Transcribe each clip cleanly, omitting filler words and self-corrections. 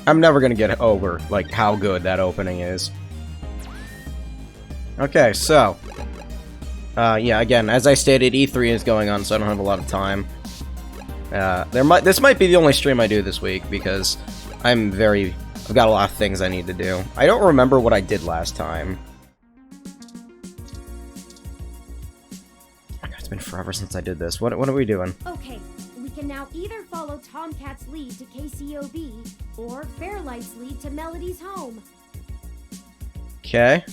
I'm never gonna get over, like, how good that opening is. Okay, so... yeah, again, as I stated, E3 is going on, so I don't have a lot of time. This might be the only stream I do this week, because I've got a lot of things I need to do. I don't remember what I did last time. It's been forever since I did this. What are we doing? Okay, we can now either follow Tomcat's lead to KCOB, or Fairlight's lead to Melody's home. Okay.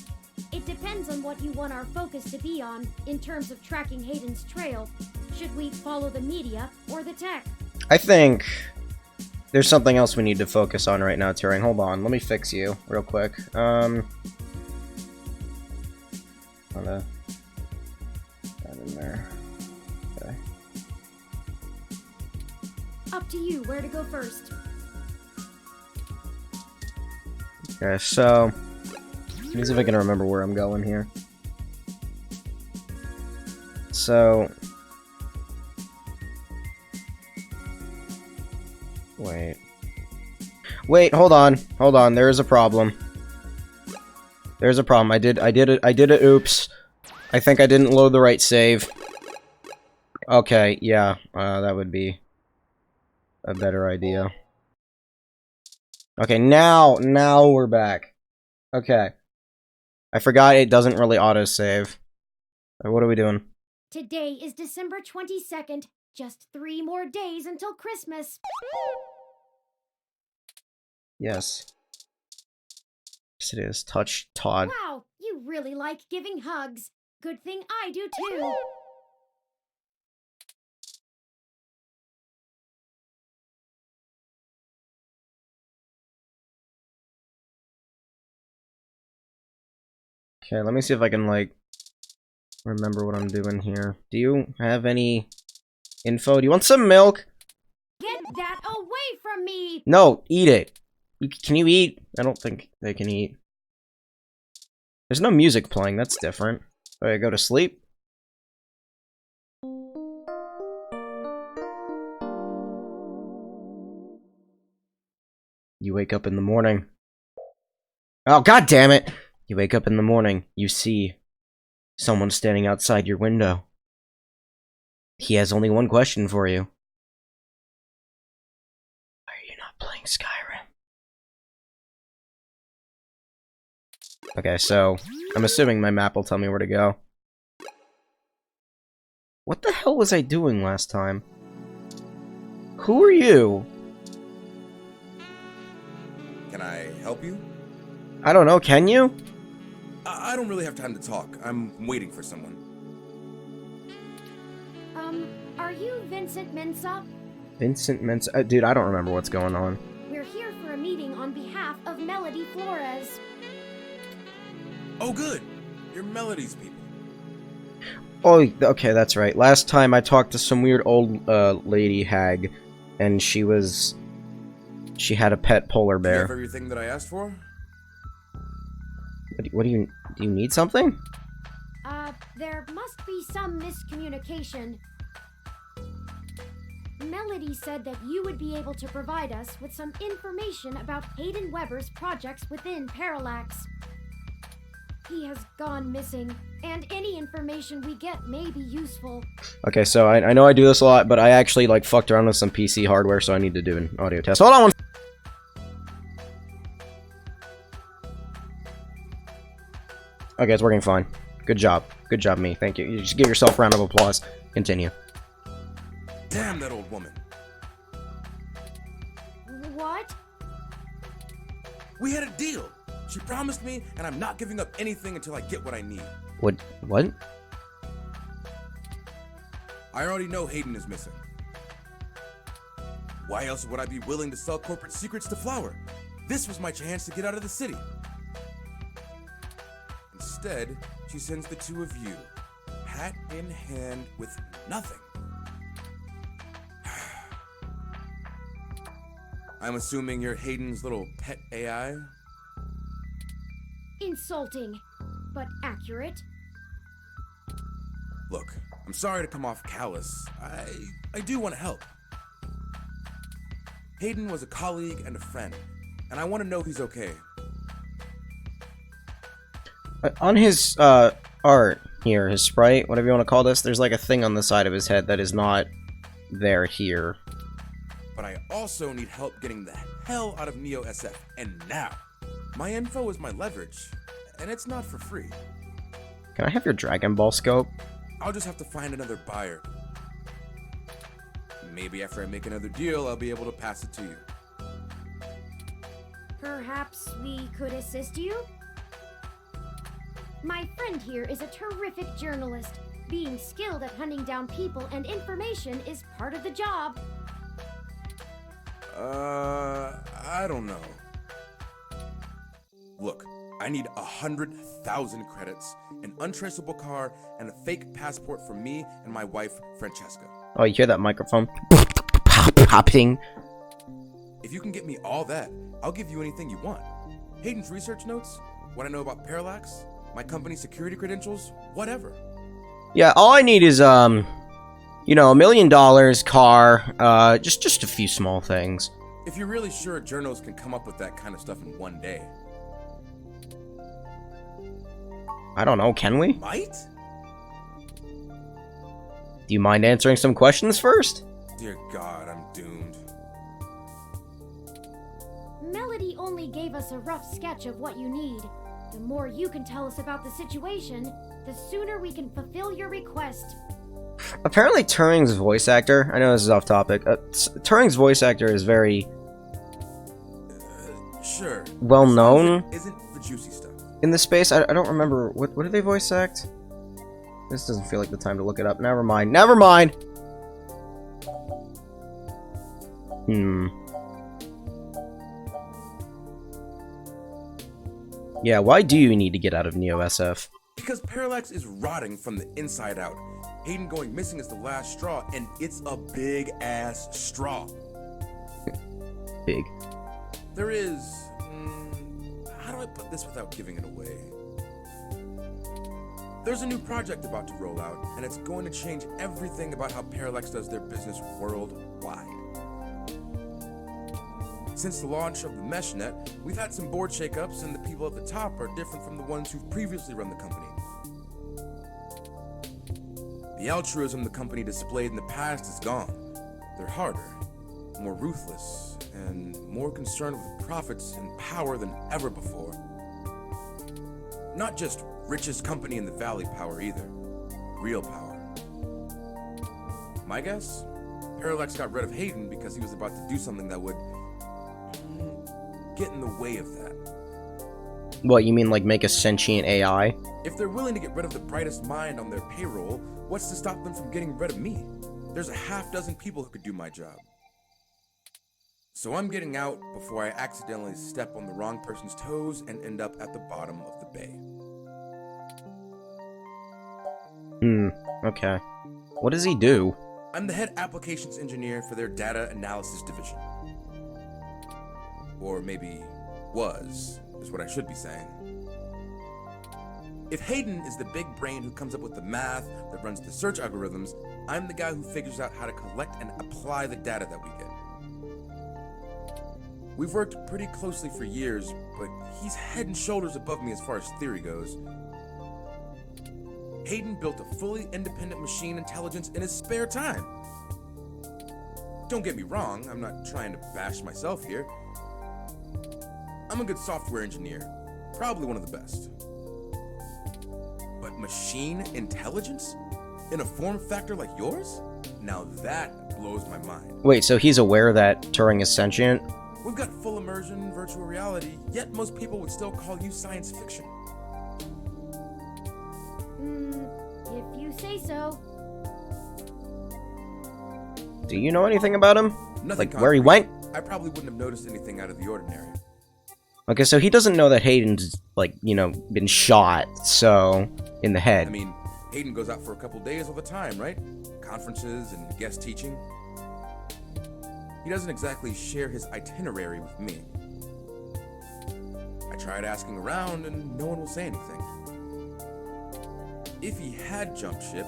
It depends on what you want our focus to be on, in terms of tracking Hayden's trail. Should we follow the media, or the tech? I think... there's something else we need to focus on right now, Turing. Hold on, let me fix you real quick. That in there. Okay. Up to you, where to go first. Okay, so... let me see if I can remember where I'm going here. So... Wait, hold on. Hold on, there is a problem. There's a problem. I did it, oops. I think I didn't load the right save. Okay, yeah, that would be a better idea. Okay, now we're back. Okay. I forgot it doesn't really autosave. What are we doing? Today is December 22nd. Just 3 more days until Christmas. Yes. Yes, it is. Touch Todd. Wow, you really like giving hugs. Good thing I do too. Okay, let me see if I can, like, remember what I'm doing here. Do you have any info? Do you want some milk? Get that away from me! No, eat it. Can you eat? I don't think they can eat. There's no music playing, that's different. Okay, go to sleep. You wake up in the morning. Oh, god damn it! You wake up in the morning, you see someone standing outside your window. He has only one question for you. Why are you not playing Skyrim? Okay, so I'm assuming my map will tell me where to go. What the hell was I doing last time? Who are you? Can I help you? I don't know, can you? I don't really have time to talk. I'm waiting for someone. Are you Vincent Mensah? Vincent Mensah? Dude, I don't remember what's going on. We're here for a meeting on behalf of Melody Flores. Oh, good. You're Melody's people. Oh, okay, that's right. Last time I talked to some weird old lady hag, and she had a pet polar Do you have bear. everything that I asked for? What do you need something? There must be some miscommunication. Melody said that you would be able to provide us with some information about Hayden Weber's projects within Parallax. He has gone missing, and any information we get may be useful. Okay, so I know I do this a lot, but I actually, like, fucked around with some PC hardware, so I need to do an audio test. Hold on one. Okay, it's working fine. Good job. Good job, me. Thank you. You just give yourself a round of applause. Continue. Damn that old woman. What? We had a deal. She promised me, and I'm not giving up anything until I get what I need. What? I already know Hayden is missing. Why else would I be willing to sell corporate secrets to Flower? This was my chance to get out of the city. Instead, she sends the two of you, hat in hand with nothing. I'm assuming you're Hayden's little pet AI? Insulting, but accurate. Look, I'm sorry to come off callous. I do want to help. Hayden was a colleague and a friend. and I want to know he's okay. On his art here, his sprite, whatever you want to call this, there's like a thing on the side of his head that is not there here. But I also need help getting the hell out of Neo SF, and now. My info is my leverage, and it's not for free. Can I have your Dragon Ball scope? I'll just have to find another buyer. Maybe after I make another deal, I'll be able to pass it to you. Perhaps we could assist you? My friend here is a terrific journalist. Being skilled at hunting down people and information is part of the job. I don't know. Look, I need 100,000 credits, an untraceable car, and a fake passport for me and my wife, Francesca. Oh, you hear that microphone popping? If you can get me all that, I'll give you anything you want. Hayden's research notes, what I know about Parallax, my company's security credentials, whatever. Yeah, all I need is, you know, $1 million, car, just a few small things. If you're really sure journals can come up with that kind of stuff in one day. I don't know, can we? Might? Do you mind answering some questions first? Dear God, I'm doomed. Melody only gave us a rough sketch of what you need. The more you can tell us about the situation, the sooner we can fulfill your request. Apparently Turing's voice actor, I know this is off topic, Turing's voice actor is very Sure. well known Isn't the juicy stuff. in the space. I don't remember, what do they voice act? This doesn't feel like the time to look it up. Never mind. Never mind! Yeah, why do you need to get out of Neo SF? Because Parallax is rotting from the inside out. Hayden going missing is the last straw, and it's a big-ass straw. Big. There is... how do I put this without giving it away? There's a new project about to roll out, and it's going to change everything about how Parallax does their business worldwide. Since the launch of the MeshNet, we've had some board shakeups, and the people at the top are different from the ones who've previously run the company. The altruism the company displayed in the past is gone. They're harder, more ruthless, and more concerned with profits and power than ever before. Not just richest company in the valley power either. Real power. My guess? Parallax got rid of Hayden because he was about to do something that would get in the way of that. What, you mean like make a sentient AI? If they're willing to get rid of the brightest mind on their payroll, what's to stop them from getting rid of me? There's a half dozen people who could do my job. So I'm getting out before I accidentally step on the wrong person's toes and end up at the bottom of the bay. Okay. What does he do? I'm the head applications engineer for their data analysis division. Or maybe was, is what I should be saying. If Hayden is the big brain who comes up with the math that runs the search algorithms, I'm the guy who figures out how to collect and apply the data that we get. We've worked pretty closely for years, but he's head and shoulders above me as far as theory goes. Hayden built a fully independent machine intelligence in his spare time. Don't get me wrong, I'm not trying to bash myself here. I'm a good software engineer, probably one of the best. But machine intelligence? In a form factor like yours? Now that blows my mind. Wait, so he's aware that Turing is sentient? We've got full immersion, virtual reality, yet most people would still call you science fiction. If you say so. Do you know anything about him? Nothing Like, where he concrete. went? I probably wouldn't have noticed anything out of the ordinary. Okay, so he doesn't know that Hayden's, like, you know, been shot, so... in the head. I mean, Hayden goes out for a couple days all the time, right? Conferences and guest teaching. He doesn't exactly share his itinerary with me. I tried asking around and no one will say anything. If he had jumped ship,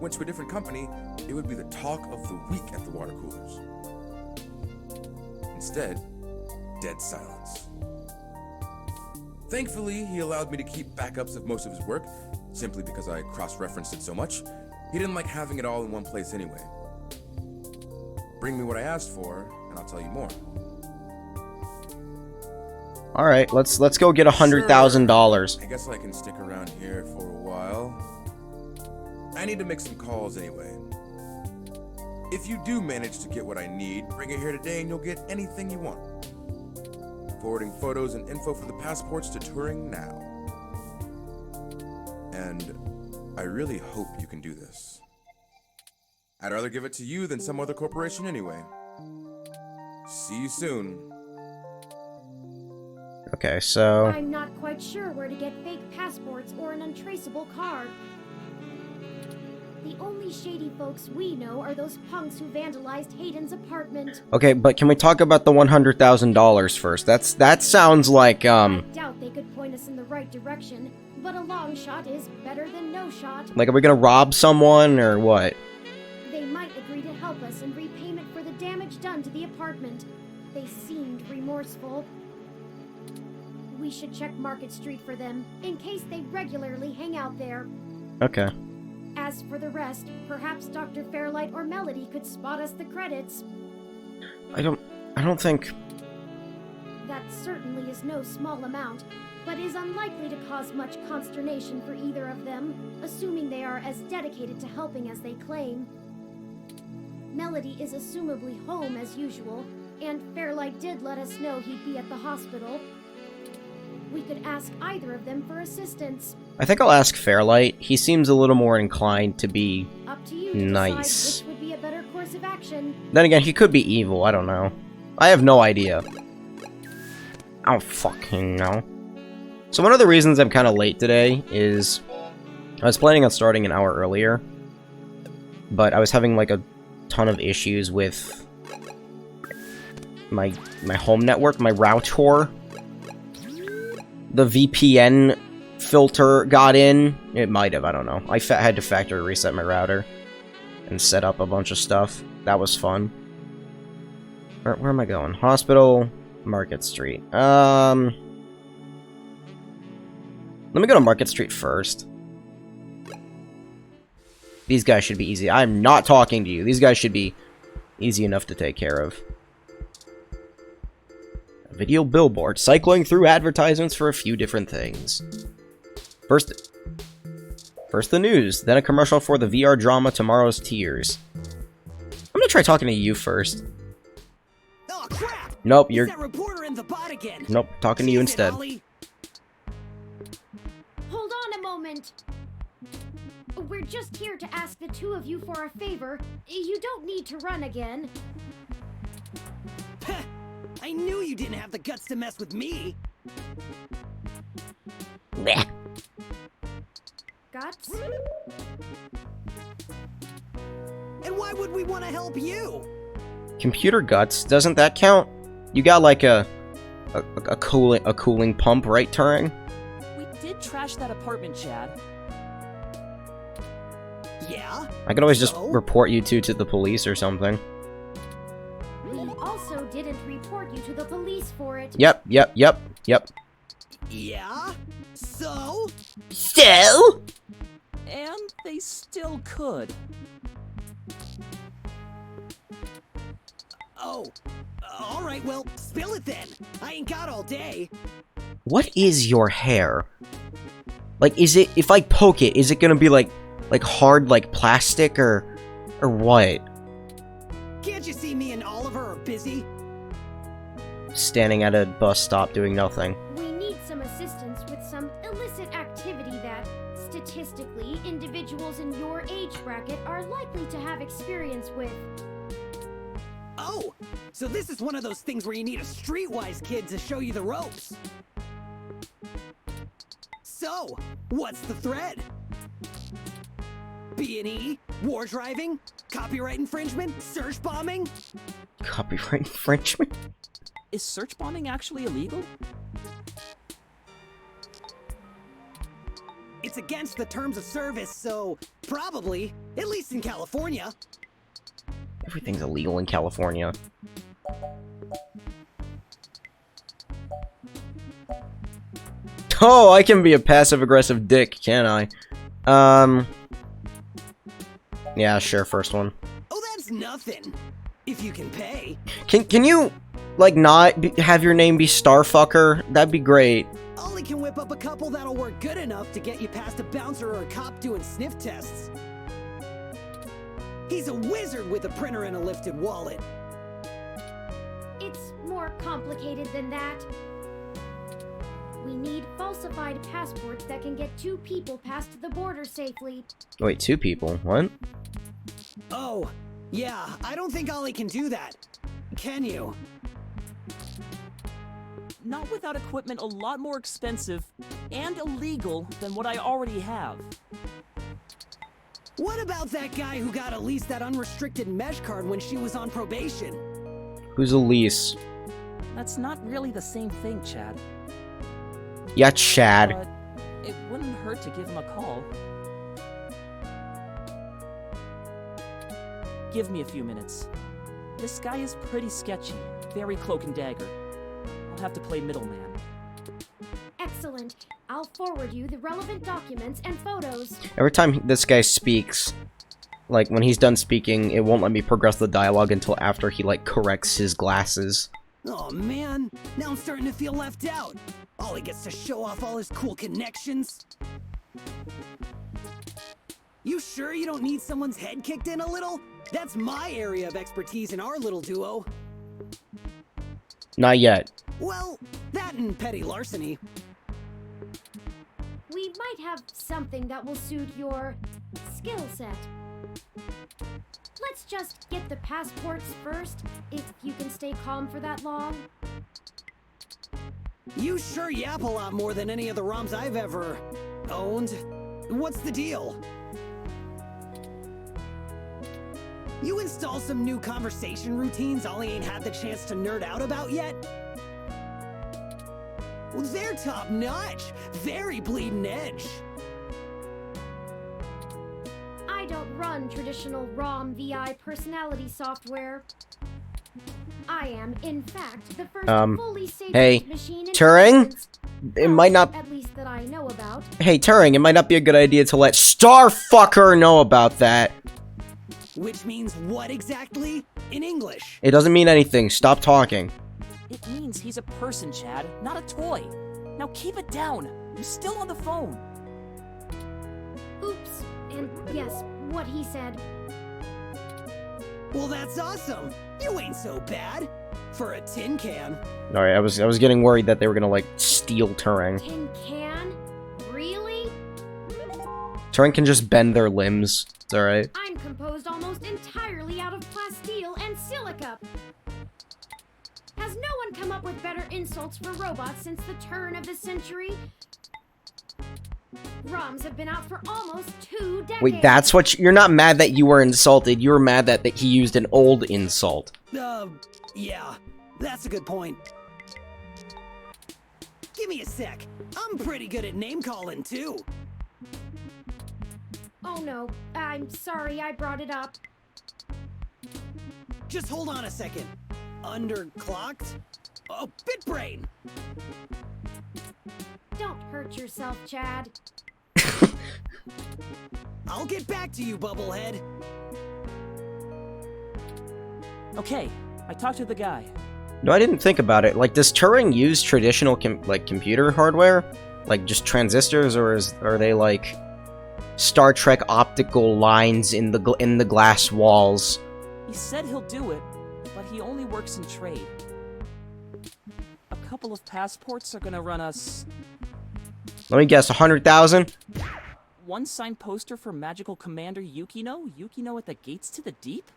went to a different company, it would be the talk of the week at the water coolers. Instead, dead silence. Thankfully, he allowed me to keep backups of most of his work, simply because I cross-referenced it so much. He didn't like having it all in one place anyway. Bring me what I asked for, and I'll tell you more. All right, let's go get $100,000. I guess I can stick around here for a while. I need to make some calls anyway. If you do manage to get what I need, bring it here today and you'll get anything you want. Forwarding photos and info for the passports to Turing now. And I really hope you can do this. I'd rather give it to you than some other corporation anyway. See you soon. Okay, so... I'm not quite sure where to get fake passports or an untraceable card. The only shady folks we know are those punks who vandalized Hayden's apartment. Okay, but can we talk about the $100,000 first? That sounds like, I doubt they could point us in the right direction, but a long shot is better than no shot. Like, are we gonna rob someone, or what? They might agree to help us in repayment for the damage done to the apartment. They seemed remorseful. We should check Market Street for them, in case they regularly hang out there. Okay. As for the rest, perhaps Dr. Fairlight or Melody could spot us the credits. I don't think... That certainly is no small amount, but is unlikely to cause much consternation for either of them, assuming they are as dedicated to helping as they claim. Melody is assumably home as usual, and Fairlight did let us know he'd be at the hospital. We could ask either of them for assistance. I think I'll ask Fairlight. He seems a little more inclined to be Up to you to nice. decide which would be a better course of action. Then again, he could be evil, I don't know. I have no idea. I don't fucking know. So one of the reasons I'm kind of late today is... I was planning on starting an hour earlier, but I was having like a ton of issues with my home network, my router. The VPN filter got in. It might have, I don't know. I had to factory reset my router and set up a bunch of stuff. That was fun. Where am I going? Hospital, Market Street. Let me go to Market Street first. These guys should be easy. I'm not talking to you. These guys should be easy enough to take care of. Video billboard, cycling through advertisements for a few different things. First the news, then a commercial for the VR drama Tomorrow's Tears. I'm gonna try talking to you first. Oh crap! Nope, It's you're... that reporter in the bot again. Nope, talking to you Cheese it, instead. Ollie. Hold on a moment. We're just here to ask the two of you for a favor. You don't need to run again. Heh, I knew you didn't have the guts to mess with me. Blech. Guts? And why would we want to help you? Computer guts, doesn't that count? You got like a cooling pump, right, Turing? We did trash that apartment, Chad. Yeah? I could always just So? report you two to the police or something. We also didn't report you to the police for it. Yep. Yeah? So? So? And they still could. Oh. Alright, well, spill it then. I ain't got all day. What is your hair? Like, is it, if I poke it, is it gonna be like hard like plastic or what? Can't you see me and Oliver are busy? Standing at a bus stop doing nothing. We need some assistance with some illicit activity that, statistically, individuals in your age bracket are likely to have experience with. Oh, so this is one of those things where you need a streetwise kid to show you the ropes. So, what's the thread? B&E? War driving? Copyright infringement? Search bombing? Copyright infringement? Is search bombing actually illegal? It's against the terms of service, so probably, at least in California. Everything's illegal in California. Oh, I can be a passive-aggressive dick, can I? Yeah, sure, first one. Oh, that's nothing. If you can pay. Can you, like, not have your name be Starfucker? That'd be great. Ollie can whip up a couple that'll work good enough to get you past a bouncer or a cop doing sniff tests. He's a wizard with a printer and a lifted wallet. It's more complicated than that. We need falsified passports that can get 2 people past the border safely. Wait, 2 people? What? Oh, yeah, I don't think Ollie can do that. Can you? Not without equipment a lot more expensive and illegal than what I already have. What about that guy who got Elise that unrestricted mesh card when she was on probation? Who's Elise? That's not really the same thing, Chad. Yeah, Chad. But it wouldn't hurt to give him a call. Give me a few minutes. This guy is pretty sketchy, very cloak and dagger. I'll have to play middleman. Excellent. I'll forward you the relevant documents and photos. Every time this guy speaks, like, when he's done speaking, it won't let me progress the dialogue until after he, like, corrects his glasses. Oh man, now I'm starting to feel left out. Ollie gets to show off all his cool connections. You sure you don't need someone's head kicked in a little? That's my area of expertise in our little duo. Not yet. Well, that and petty larceny. We might have something that will suit your skill set. Let's just get the passports first, if you can stay calm for that long. You sure yap a lot more than any of the ROMs I've ever owned. What's the deal? You install some new conversation routines Ollie ain't had the chance to nerd out about yet? Well, they're top notch. Very bleeding edge. I don't run traditional ROM VI personality software. I am, in fact, the first fully hey, safe machine Turing? intelligence. It might not... At least that I know about. Hey, Turing, it might not be a good idea to let Starfucker know about that. Which means what exactly? In English. It doesn't mean anything. Stop talking. It means he's a person, Chad, not a toy. Now keep it down. I'm still on the phone. Oops. And yes, what he said. Well, that's awesome. You ain't so bad. For a tin can. Alright, I was getting worried that they were gonna, like, steal Turing. Tin can? Really? Turing can just bend their limbs. It's alright. I'm composed almost entirely out of plasteel and silica. Has no one come up with better insults for robots since the turn of the century? ROMs have been out for almost 2 decades. Wait, that's what you're not mad that you were insulted. You were mad that he used an old insult. Yeah, that's a good point. Give me a sec. I'm pretty good at name calling too. Oh no, I'm sorry I brought it up. Just hold on a second. Underclocked? Oh, BitBrain! Don't hurt yourself, Chad. I'll get back to you, Bubblehead. Okay, I talked to the guy. No, I didn't think about it. Like, does Turing use traditional, computer hardware? Like, just transistors, or are they, like, Star Trek optical lines in the glass walls? He said he'll do it, but he only works in trade. A couple of passports are gonna run us... Let me guess, 100,000? One signed poster for Magical Commander Yukino? Yukino at the Gates to the Deep?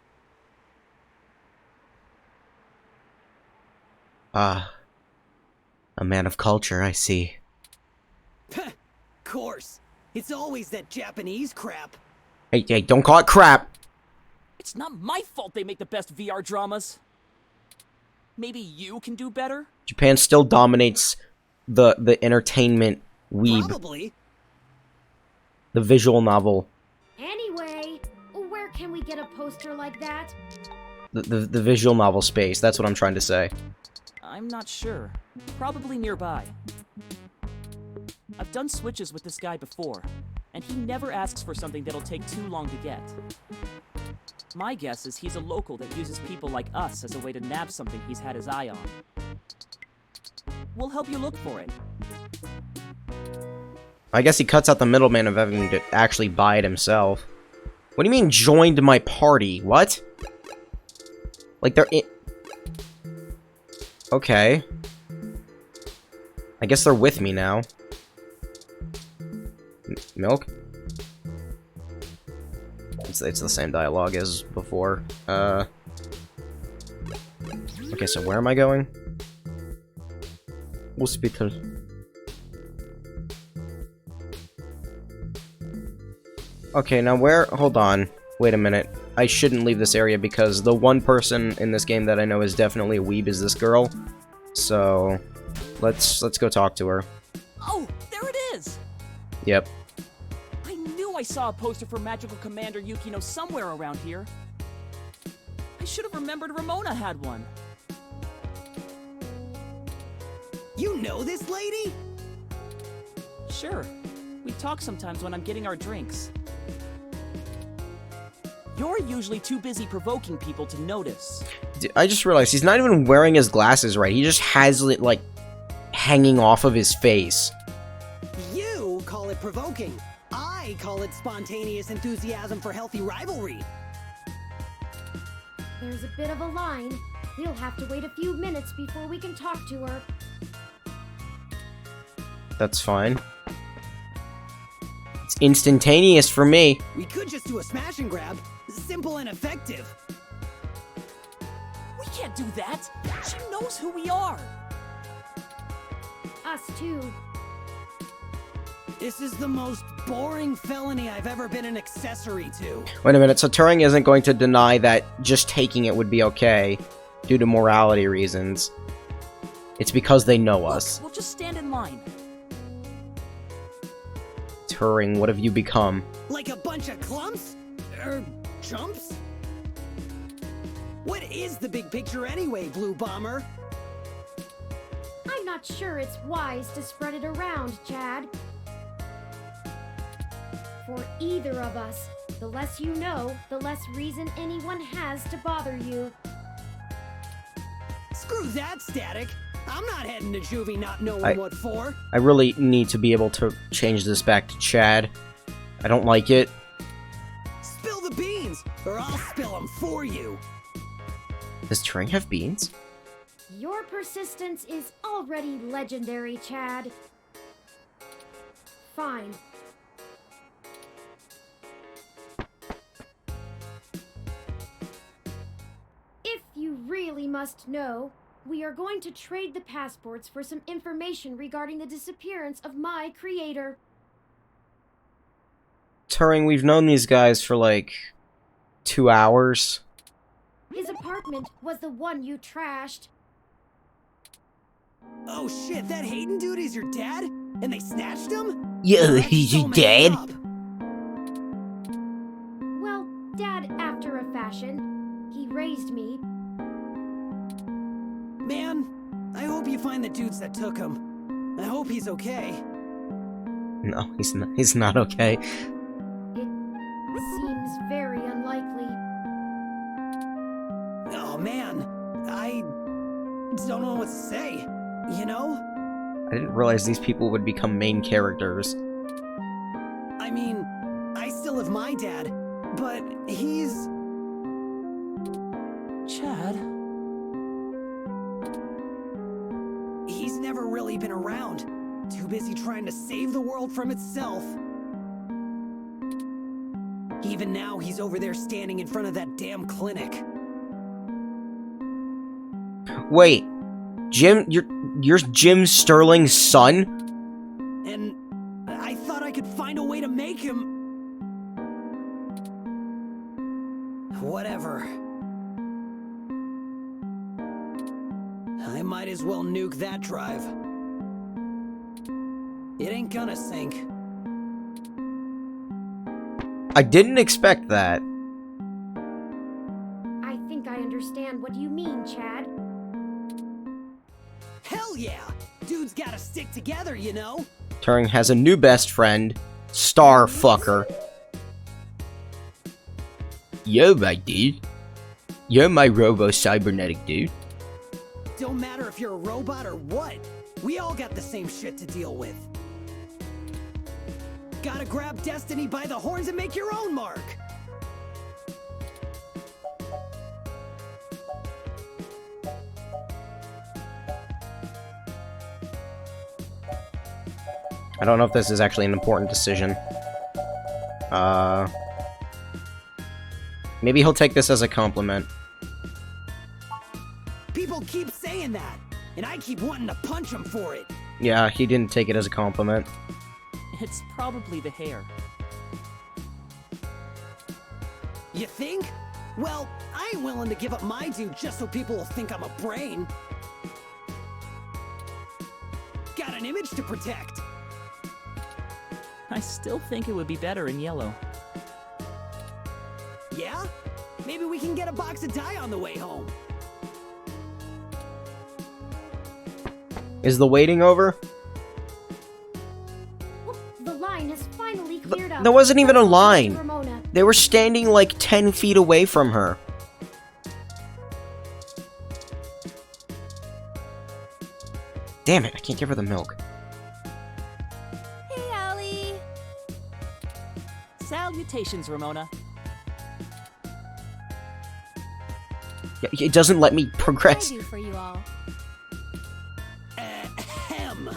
Ah. A man of culture, I see. Course. It's always that Japanese crap. Hey, don't call it crap! It's not my fault they make the best VR dramas. Maybe you can do better? Japan still dominates the entertainment weeb. Probably. The visual novel. Anyway, where can we get a poster like that? The visual novel space, that's what I'm trying to say. I'm not sure. Probably nearby. I've done switches with this guy before, and he never asks for something that'll take too long to get. My guess is he's a local that uses people like us as a way to nab something he's had his eye on. We'll help you look for it. I guess he cuts out the middleman of having to actually buy it himself. What do you mean, joined my party? What? Like, they're in... Okay. I guess they're with me now. Milk? It's the same dialogue as before. Okay, so where am I going? Hospital. Okay, now where... Hold on. Wait a minute. I shouldn't leave this area because the one person in this game that I know is definitely a weeb is this girl. So, let's go talk to her. Oh, there it is! Yep. I knew I saw a poster for Magical Commander Yukino somewhere around here. I should have remembered Ramona had one. You know this lady? Sure. We talk sometimes when I'm getting our drinks. You're usually too busy provoking people to notice. I just realized he's not even wearing his glasses right. He just has it, like, hanging off of his face. You call it provoking. I call it spontaneous enthusiasm for healthy rivalry. There's a bit of a line. We'll have to wait a few minutes before we can talk to her. That's fine. It's instantaneous for me. We could just do a smash and grab. Simple and effective. We can't do that! She knows who we are! Us too. This is the most boring felony I've ever been an accessory to. Wait a minute, so Turing isn't going to deny that just taking it would be okay due to morality reasons. It's because they know us. We'll just stand in line. Turing, what have you become? Like a bunch of clumps? Chumps? What is the big picture anyway, Blue Bomber? I'm not sure it's wise to spread it around, Chad. For either of us, the less you know, the less reason anyone has to bother you. Screw that, Static. I'm not heading to juvie not knowing what for. I really need to be able to change this back to Chad. I don't like it. Spill the beans, or I'll spill them for you. Does Turing have beans? Your persistence is already legendary, Chad. Fine. If you really must know, we are going to trade the passports for some information regarding the disappearance of my creator. Turing, we've known these guys for like 2 hours. His apartment was the one you trashed. Oh shit, that Hayden dude is your dad? And they snatched him? Yeah, That's he's so your messed dad? up. Well, Dad after a fashion. He raised me. Man, I hope you find the dudes that took him. I hope he's okay. No, he's not. He's not okay. It seems very unlikely. Oh man, I don't know what to say. You know? I didn't realize these people would become main characters. I mean, I still have my dad, but he's... Chad? He's never really been around. Too busy trying to save the world from itself. Even now, he's over there standing in front of that damn clinic. Wait, Jim, you're Jim Sterling's son? And I thought I could find a way to make him... Whatever. I might as well nuke that drive. It ain't gonna sink. I didn't expect that. I think I understand what you mean, Chad. Hell yeah! Dudes gotta stick together, you know? Turing has a new best friend, Starfucker. Yo, my dude. You're my robo-cybernetic dude. Don't matter if you're a robot or what. We all got the same shit to deal with. Gotta grab destiny by the horns and make your own mark. I don't know if this is actually an important decision. Maybe he'll take this as a compliment. People keep saying that, and I keep wanting to punch him for it. Yeah, he didn't take it as a compliment. It's probably the hair. You think? Well, I ain't willing to give up my dude just so people will think I'm a brain. Got an image to protect. I still think it would be better in yellow. Yeah? Maybe we can get a box of dye on the way home. Is the waiting over? The line has finally cleared up. There wasn't even a line. Ramona. They were standing like 10 feet away from her. Damn it, I can't give her the milk. Hey, Allie. Salutations, Ramona. It doesn't let me What progress. can I do for you all? Ahem.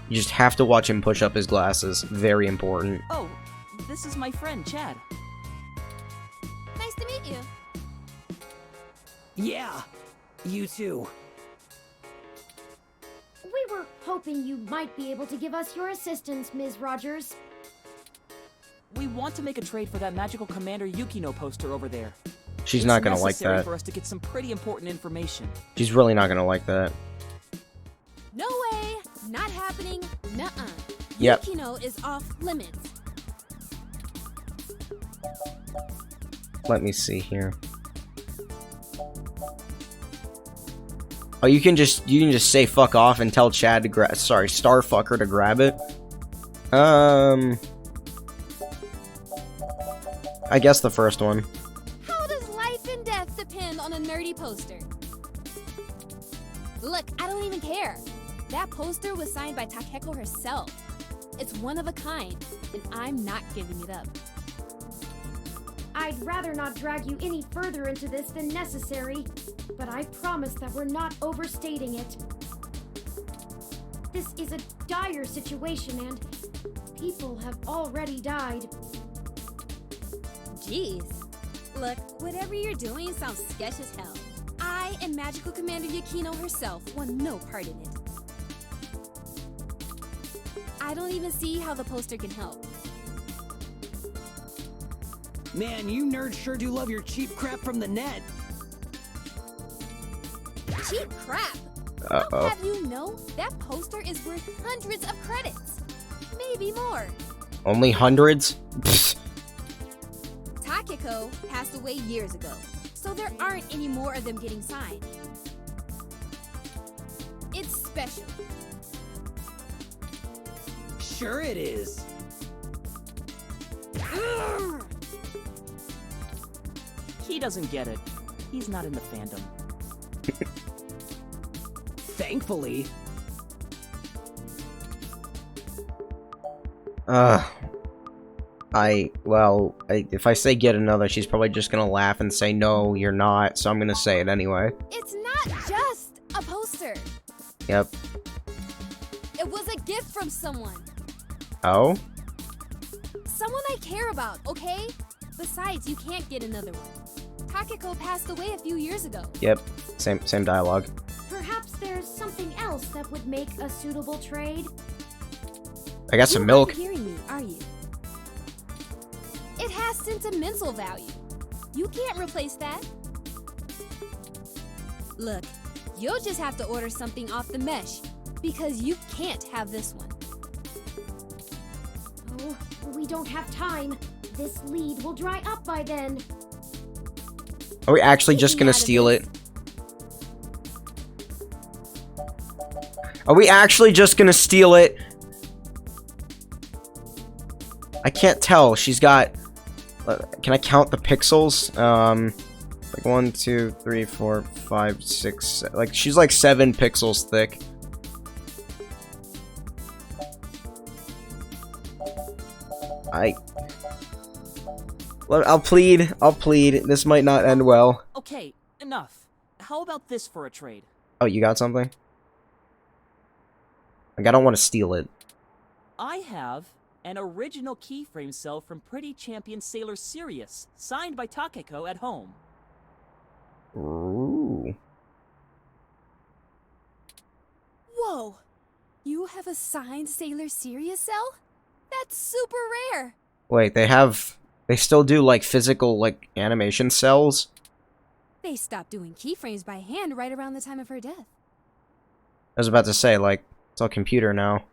You just have to watch him push up his glasses. Very important. Oh, this is my friend, Chad. Nice to meet you. Yeah, you too. We were hoping you might be able to give us your assistance, Ms. Rogers. We want to make a trade for that magical Commander Yukino poster over there. She's It's not gonna like necessary that. for us to get some pretty important information. She's really not gonna like that. No way. Not happening. Nuh-uh. Yep. Yukino is off limits. Let me see here. Oh, you can just say fuck off and tell Chad to grab. Sorry, Starfucker to grab it. I guess the first one. How does life and death depend on a nerdy poster? Look, I don't even care. That poster was signed by Takeko herself. It's one of a kind, and I'm not giving it up. I'd rather not drag you any further into this than necessary, but I promise that we're not overstating it. This is a dire situation, and people have already died. Jeez. Look, whatever you're doing sounds sketch as hell. I and Magical Commander Yukino herself want no part in it. I don't even see how the poster can help. Man, you nerds sure do love your cheap crap from the net. Cheap crap! Uh I'll oh. have you know that poster is worth hundreds of credits. Maybe more. Only hundreds? Pfft. Takeko passed away years ago, so there aren't any more of them getting signed. It's special. Sure it is. Urgh. He doesn't get it. He's not in the fandom. Thankfully. If I say get another, she's probably just gonna laugh and say, no, you're not, so I'm gonna say it anyway. It's not just a poster. Yep. It was a gift from someone. Oh? Someone I care about, okay? Besides, you can't get another one. Takeko passed away a few years ago. Yep. Same dialogue. Perhaps there's something else that would make a suitable trade. I got some You're milk. not hearing me, are you? It has sentimental value. You can't replace that. Look, you'll just have to order something off the mesh, because you can't have this one. Oh, we don't have time. This lead will dry up by then. Are we actually just Taking gonna out of steal this. it? Are we actually just gonna steal it? I can't tell. She's got... Can I count the pixels? Like 1, 2, 3, 4, 5, 6... Like, she's like 7 pixels thick. I'll plead. I'll plead. This might not end well. Okay, enough. How about this for a trade? Oh, you got something? Like, I don't want to steal it. I have an original keyframe cell from Pretty Champion Sailor Sirius, signed by Takeko at home. Ooh. Whoa! You have a signed Sailor Sirius cell? That's super rare! Wait, they still do, like, physical, like, animation cells? They stopped doing keyframes by hand right around the time of her death. I was about to say, like, it's all computer now.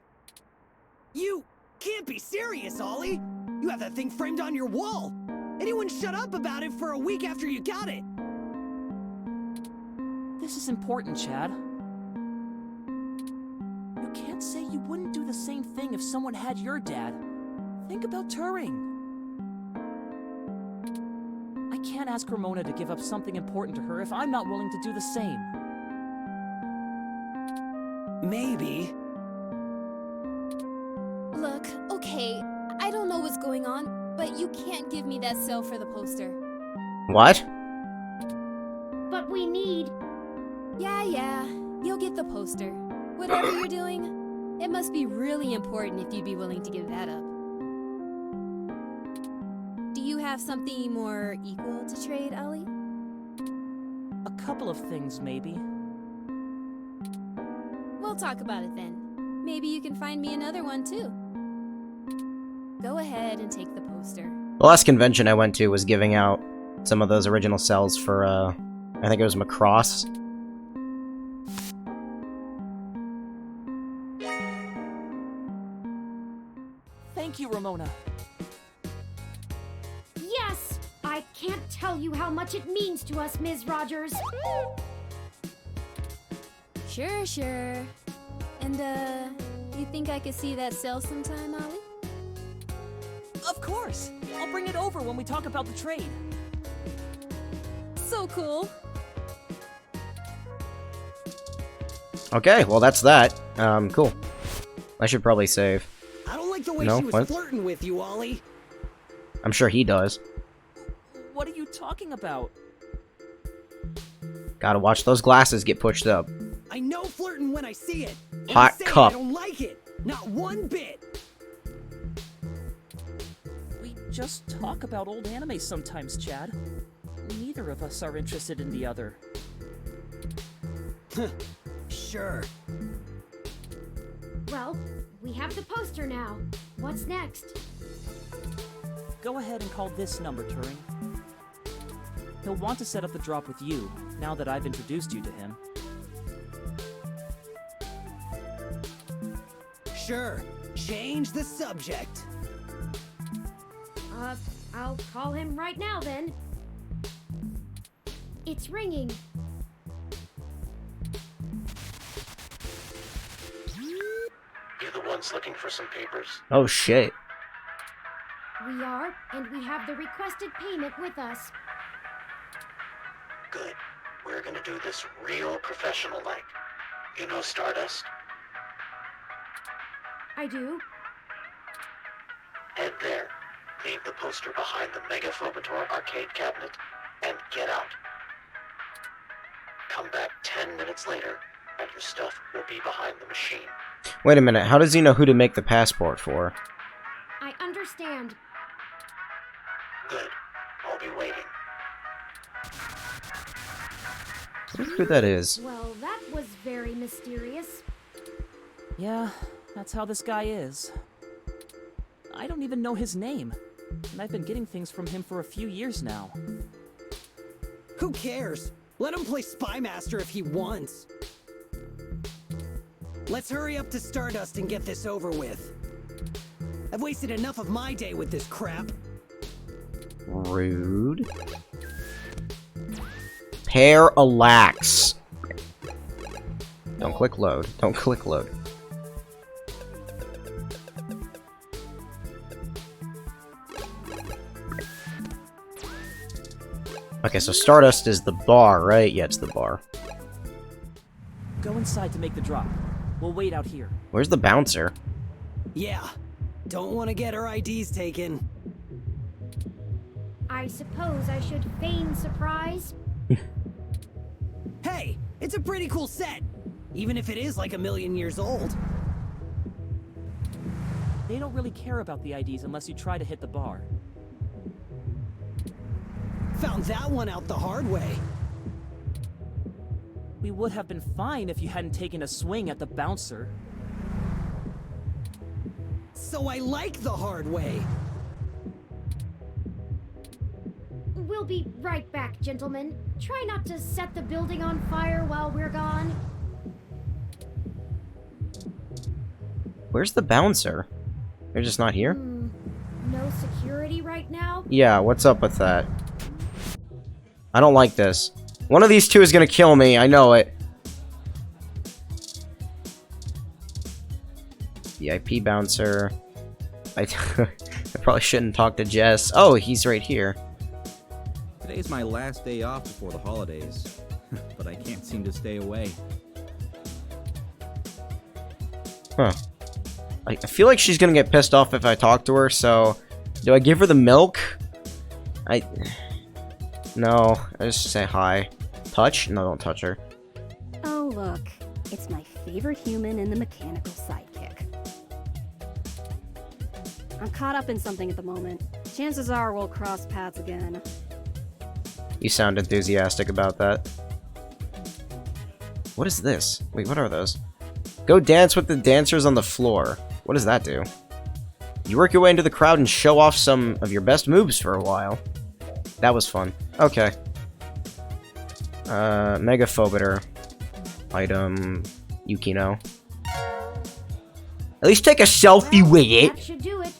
You can't be serious, Ollie! You have that thing framed on your wall! Anyone shut up about it for a week after you got it! This is important, Chad. You can't say you wouldn't do the same thing if someone had your dad. Think about Turing. I can't ask Ramona to give up something important to her if I'm not willing to do the same. Maybe. Look, okay, I don't know what's going on, but you can't give me that cell for the poster. What? But we need... Yeah, you'll get the poster. Whatever you're doing, it must be really important if you'd be willing to give that up. Do you have something more equal to trade, Ollie? A couple of things, maybe. We'll talk about it then. Maybe you can find me another one, too. Go ahead and take the poster. The last convention I went to was giving out some of those original cells for, I think it was Macross. Thank you, Ramona. Yes! I can't tell you how much it means to us, Ms. Rogers. Sure. And, you think I could see that cell sometime, Ollie? Of course! I'll bring it over when we talk about the trade. So cool. Okay, well that's that. Cool. I should probably save. I don't like the way No, she was what? flirting with you, Ollie. I'm sure he does. What are you talking about? Gotta watch those glasses get pushed up. I know flirting when I see it. And Hot I say cup. I don't like it. Not one bit. We just talk about old anime sometimes, Chad. Neither of us are interested in the other. Sure. Well, we have the poster now. What's next? Go ahead and call this number, Turing. He'll want to set up the drop with you, now that I've introduced you to him. Sure. Change the subject. I'll call him right now then. It's ringing. You the ones looking for some papers? Oh shit. We are, and we have the requested payment with us. Good. We're gonna do this real professional-like. You know Stardust? I do. Head there. Leave the poster behind the Mega Phobator arcade cabinet, and get out. Come back 10 minutes later, and your stuff will be behind the machine. Wait a minute, how does he know who to make the passport for? I understand. Good. I'll be waiting. I wonder who that is. Well, that was very mysterious. Yeah, that's how this guy is. I don't even know his name, and I've been getting things from him for a few years now. Who cares? Let him play Spy Master if he wants. Let's hurry up to Stardust and get this over with. I've wasted enough of my day with this crap. Rude. Parallax. Don't click load. Don't click load. Okay, so Stardust is the bar, right? Yeah, it's the bar. Go inside to make the drop. We'll wait out here. Where's the bouncer? Yeah. Don't want to get our IDs taken. I suppose I should feign surprise. Hey, it's a pretty cool set. Even if it is like 1,000,000 years old. They don't really care about the IDs unless you try to hit the bar. Found that one out the hard way. We would have been fine if you hadn't taken a swing at the bouncer. So I like the hard way. We'll be right back, gentlemen. Try not to set the building on fire while we're gone. Where's the bouncer? They're just not here? No security right now? Yeah, what's up with that? I don't like this. One of these two is gonna kill me, I know it. VIP bouncer. I probably shouldn't talk to Jess. Oh, he's right here. Today's my last day off before the holidays, but I can't seem to stay away. Huh. I feel like she's gonna get pissed off if I talk to her, so... Do I give her the milk? No, I just say hi. Touch? No, don't touch her. Oh, look. It's my favorite human and the mechanical sidekick. I'm caught up in something at the moment. Chances are we'll cross paths again. You sound enthusiastic about that. What is this? Wait, what are those? Go dance with the dancers on the floor. What does that do? You work your way into the crowd and show off some of your best moves for a while. That was fun. Okay. Megaphobiter. Item. Yukino. At least take a selfie Well, with it. That should do it.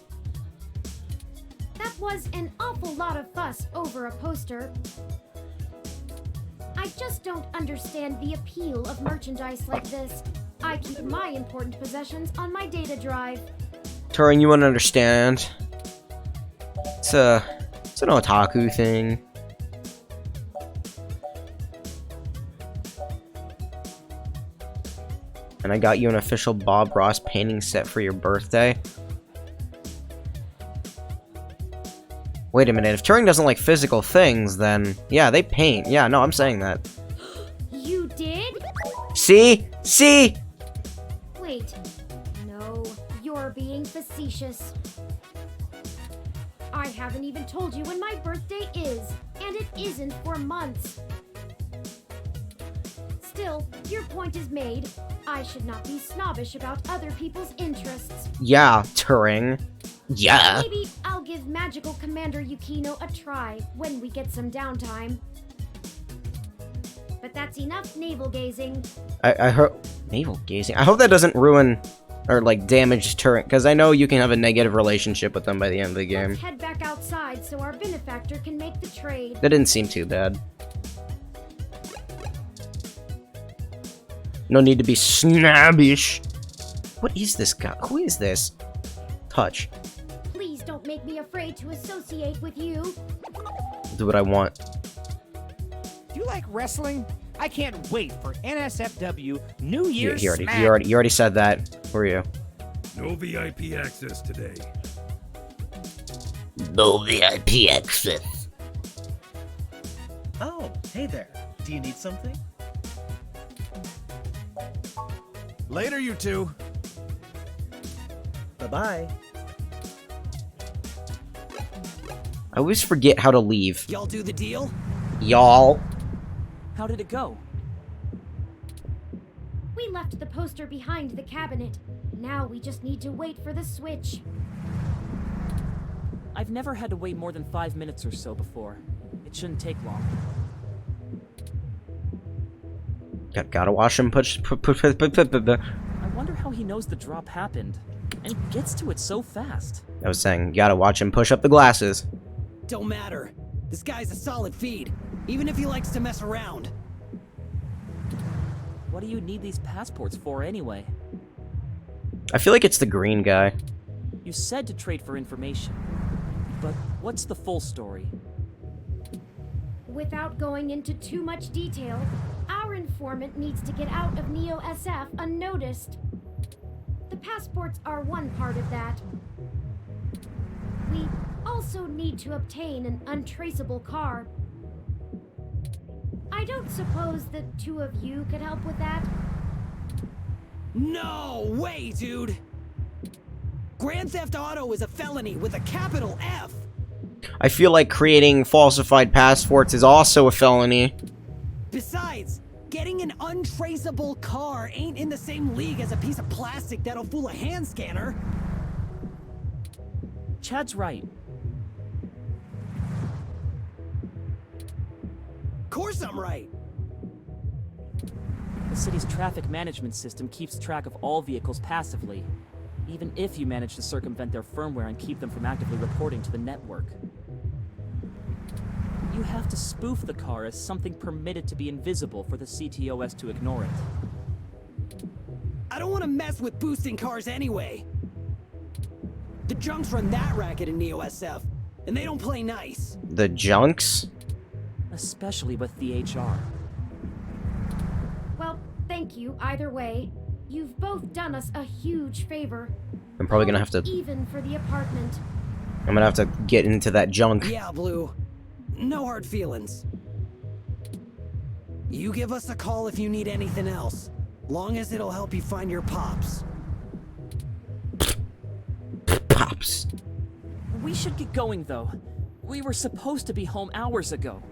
That was an awful lot of fuss over a poster. I just don't understand the appeal of merchandise like this. I keep my important possessions on my data drive. Turing, you wouldn't understand. It's an otaku thing. And I got you an official Bob Ross painting set for your birthday. Wait a minute, if Turing doesn't like physical things, then... Yeah, they paint. Yeah, no, I'm saying that. You did? See? See? Wait. No, you're being facetious. I haven't even told you when my birthday is, and it isn't for months. Still, your point is made. I should not be snobbish about other people's interests. Yeah, Turing. Yeah. Maybe I'll give Magical Commander Yukino a try when we get some downtime. But that's enough navel-gazing. I hope... Navel-gazing? I hope that doesn't ruin or, like, damage Turing, because I know you can have a negative relationship with them by the end of the game. Let's head back outside so our benefactor can make the trade. That didn't seem too bad. No need to be snobbish. What is this guy? Who is this? Touch. Please don't make me afraid to associate with you. Do what I want. Do you like wrestling? I can't wait for NSFW New Year's You Smack. already said that. Who are you? No VIP access today. No VIP access. Oh, hey there. Do you need something? Later, you two. Bye-bye. I always forget how to leave. Y'all do the deal? Y'all. How did it go? We left the poster behind the cabinet. Now we just need to wait for the switch. I've never had to wait more than 5 minutes or so before. It shouldn't take long. Gotta watch him push. I wonder how he knows the drop happened, and gets to it so fast. I was saying, gotta watch him push up the glasses. Don't matter. This guy's a solid feed, even if he likes to mess around. What do you need these passports for anyway? I feel like it's the green guy. You said to trade for information. But what's the full story? Without going into too much detail, our informant needs to get out of Neo SF unnoticed. The passports are one part of that. We also need to obtain an untraceable car. I don't suppose the two of you could help with that? No way, dude! Grand Theft Auto is a felony with a capital F! I feel like creating falsified passports is also a felony. Besides, getting an untraceable car ain't in the same league as a piece of plastic that'll fool a hand scanner. Chad's right. Course I'm right. The city's traffic management system keeps track of all vehicles passively, even if you manage to circumvent their firmware and keep them from actively reporting to the network. You have to spoof the car as something permitted to be invisible for the CTOS to ignore it. I don't want to mess with boosting cars anyway. The junks run that racket in Neo SF, and they don't play nice. The junks? Especially with the HR. Well, thank you either way. You've both done us a huge favor. I'm probably gonna have to... Even for the apartment. I'm gonna have to get into that junk. Yeah, Blue. No hard feelings. You give us a call if you need anything else. Long as it'll help you find your pops. Pops. We should get going, though. We were supposed to be home hours ago.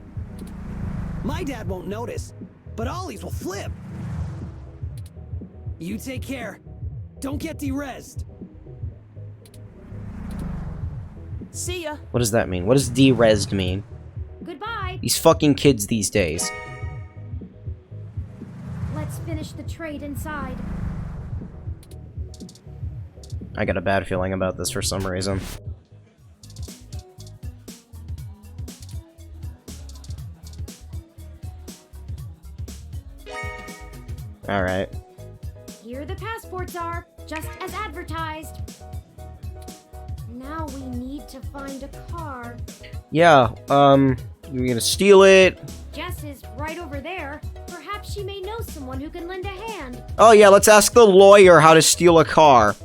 My dad won't notice, but Ollie's will flip. You take care. Don't get de-rezzed. See ya! What does that mean? What does de-rezzed mean? Goodbye. These fucking kids these days. Let's finish the trade inside. I got a bad feeling about this for some reason. Alright. Here the passports are, just as advertised. Now we need to find a car. Yeah, you're gonna steal it. Jess is right over there. Perhaps she may know someone who can lend a hand. Oh yeah, let's ask the lawyer how to steal a car.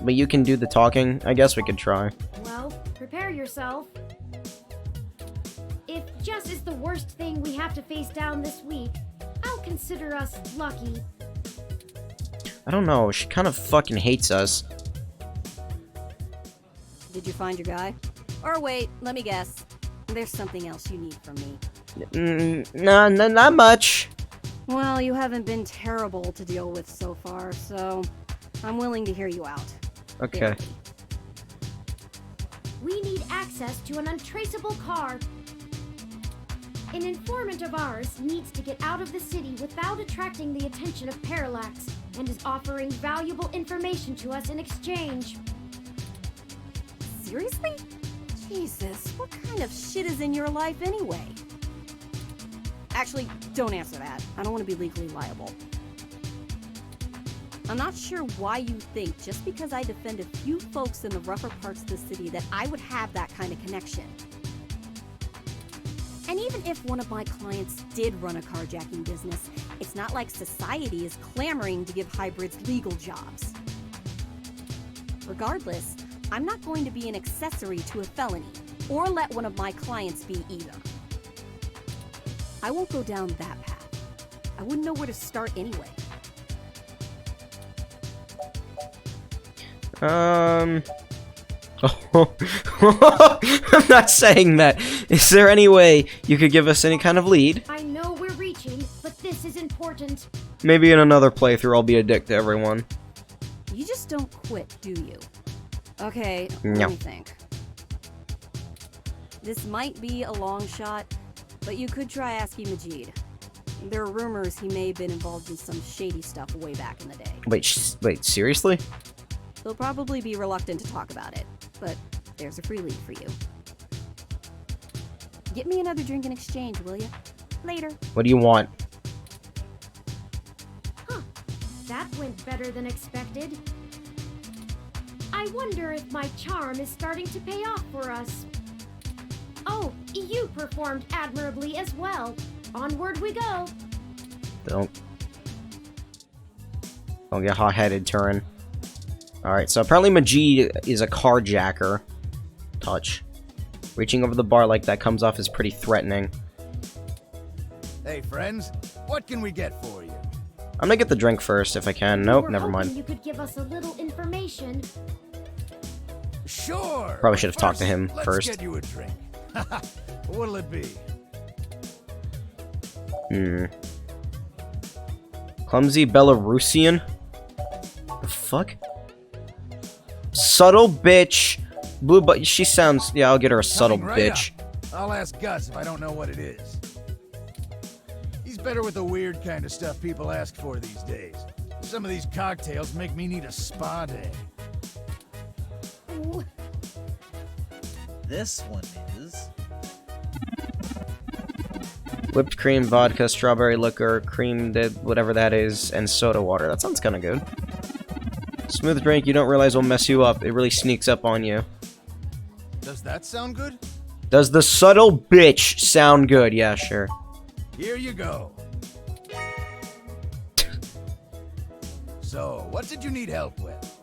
But you can do the talking. I guess we could try. Well, prepare yourself. If Jess is the worst thing we have to face down this week, I'll consider us lucky. I don't know, she kind of fucking hates us. Did you find your guy? Or wait, let me guess. There's something else you need from me. Nah, not much. Well, you haven't been terrible to deal with so far, so I'm willing to hear you out. Okay. We need access to an untraceable car. An informant of ours needs to get out of the city without attracting the attention of Parallax, and is offering valuable information to us in exchange. Seriously? Jesus, what kind of shit is in your life anyway? Actually, don't answer that. I don't want to be legally liable. I'm not sure why you think just because I defend a few folks in the rougher parts of the city that I would have that kind of connection. And even if one of my clients did run a carjacking business, it's not like society is clamoring to give hybrids legal jobs. Regardless, I'm not going to be an accessory to a felony, or let one of my clients be either. I won't go down that path. I wouldn't know where to start anyway. I'm not saying that. Is there any way you could give us any kind of lead? I know we're reaching, but this is important. Maybe in another playthrough I'll be a dick to everyone. You just don't quit, do you? Okay, No. let me think. This might be a long shot, but you could try asking Majid. There are rumors he may have been involved in some shady stuff way back in the day. Wait, seriously? He'll probably be reluctant to talk about it, but there's a free lead for you. Get me another drink in exchange, will you? Later. What do you want? that went better than expected. I wonder if my charm is starting to pay off for us. Oh, you performed admirably as well. Onward we go. Don't get hot-headed, Turin. Alright, so apparently Majid is a carjacker. Touch. Reaching over the bar like that comes off as pretty threatening. Hey, friends, what can we get for you? I'm gonna get the drink first if I can. Nope, never mind. You could give us a little information. Sure. Probably should have talked to him first. Let's get you a drink. What'll it be? Clumsy Belarusian? The fuck? Subtle bitch. Blue but she sounds... Yeah, I'll get her a subtle Coming right bitch. up. I'll ask Gus if I don't know what it is. He's better with the weird kind of stuff people ask for these days. Some of these cocktails make me need a spa day. Ooh. This one is... Whipped cream, vodka, strawberry liquor, cream, whatever that is, and soda water. That sounds kind of good. Smooth drink you don't realize will mess you up. It really sneaks up on you. Does that sound good? Does the subtle bitch sound good? Yeah, sure. Here you go. So, what did you need help with?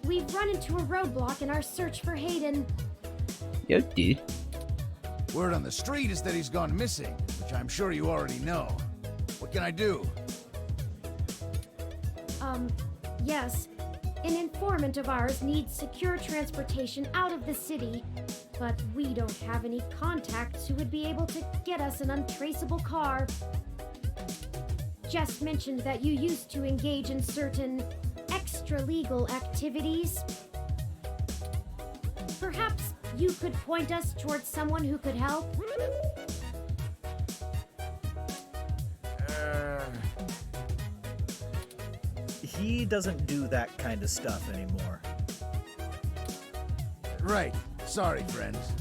We've run into a roadblock in our search for Hayden. Yo, dude. Word on the street is that he's gone missing, which I'm sure you already know. What can I do? Yes. An informant of ours needs secure transportation out of the city, but we don't have any contacts who would be able to get us an untraceable car. Jess mentioned that you used to engage in certain extra-legal activities. Perhaps you could point us towards someone who could help? He doesn't do that kind of stuff anymore. Right. Sorry, friends.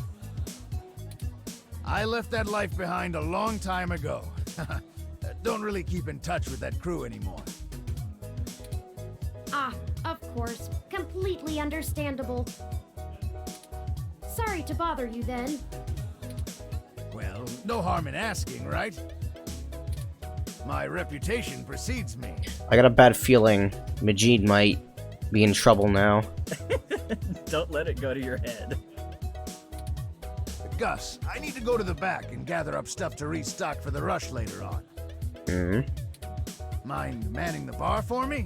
I left that life behind a long time ago. Don't really keep in touch with that crew anymore. Ah, of course. Completely understandable. Sorry to bother you then. Well, no harm in asking, right? My reputation precedes me. I got a bad feeling Majid might be in trouble now. Don't let it go to your head. Gus, I need to go to the back and gather up stuff to restock for the rush later on. Mind manning the bar for me?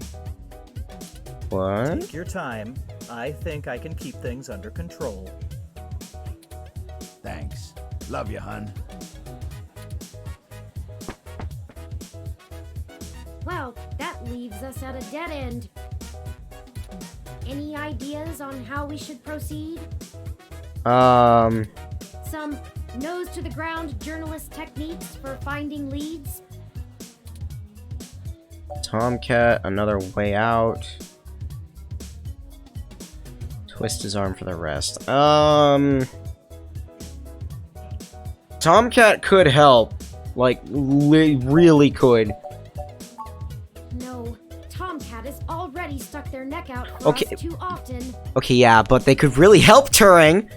What? Take your time. I think I can keep things under control. Thanks. Love you, hun. Well, that leaves us at a dead end. Any ideas on how we should proceed? Some nose-to-the-ground journalist techniques for finding leads? Tomcat, another way out. Twist his arm for the rest. Tomcat could help. Like, really could. No, Tomcat has already stuck their neck out for us too often. Okay, yeah, but they could really help Turing.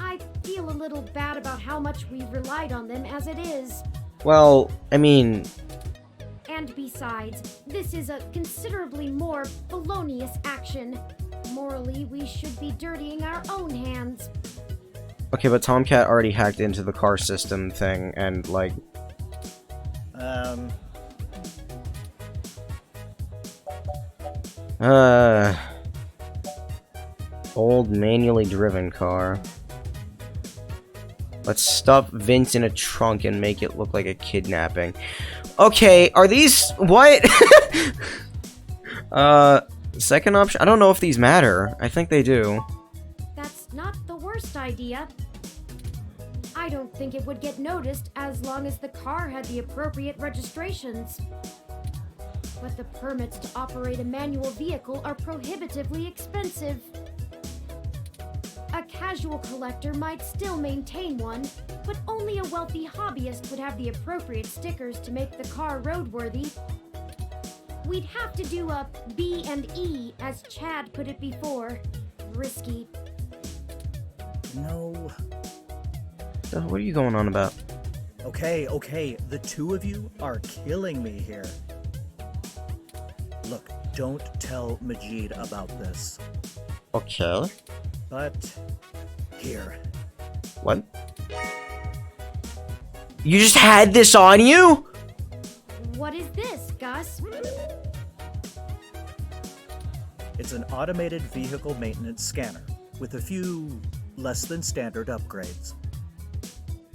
I feel a little bad about how much we've relied on them as it is. Well, I mean... And besides, this is a considerably more felonious action. Morally, we should be dirtying our own hands. Okay, but Tomcat already hacked into the car system thing, and, like... Old manually driven car. Let's stuff Vince in a trunk and make it look like a kidnapping. Okay, are these... What? Second option? I don't know if these matter. I think they do. That's not the worst idea. I don't think it would get noticed as long as the car had the appropriate registrations. But the permits to operate a manual vehicle are prohibitively expensive. A casual collector might still maintain one, but only a wealthy hobbyist would have the appropriate stickers to make the car roadworthy. We'd have to do a B and E, as Chad put it before. Risky. No. What are you going on about? Okay, the two of you are killing me here. Look, don't tell Majid about this. Okay. But... here. What? You just had this on you? What is this, Gus? It's an automated vehicle maintenance scanner, with a few less than standard upgrades.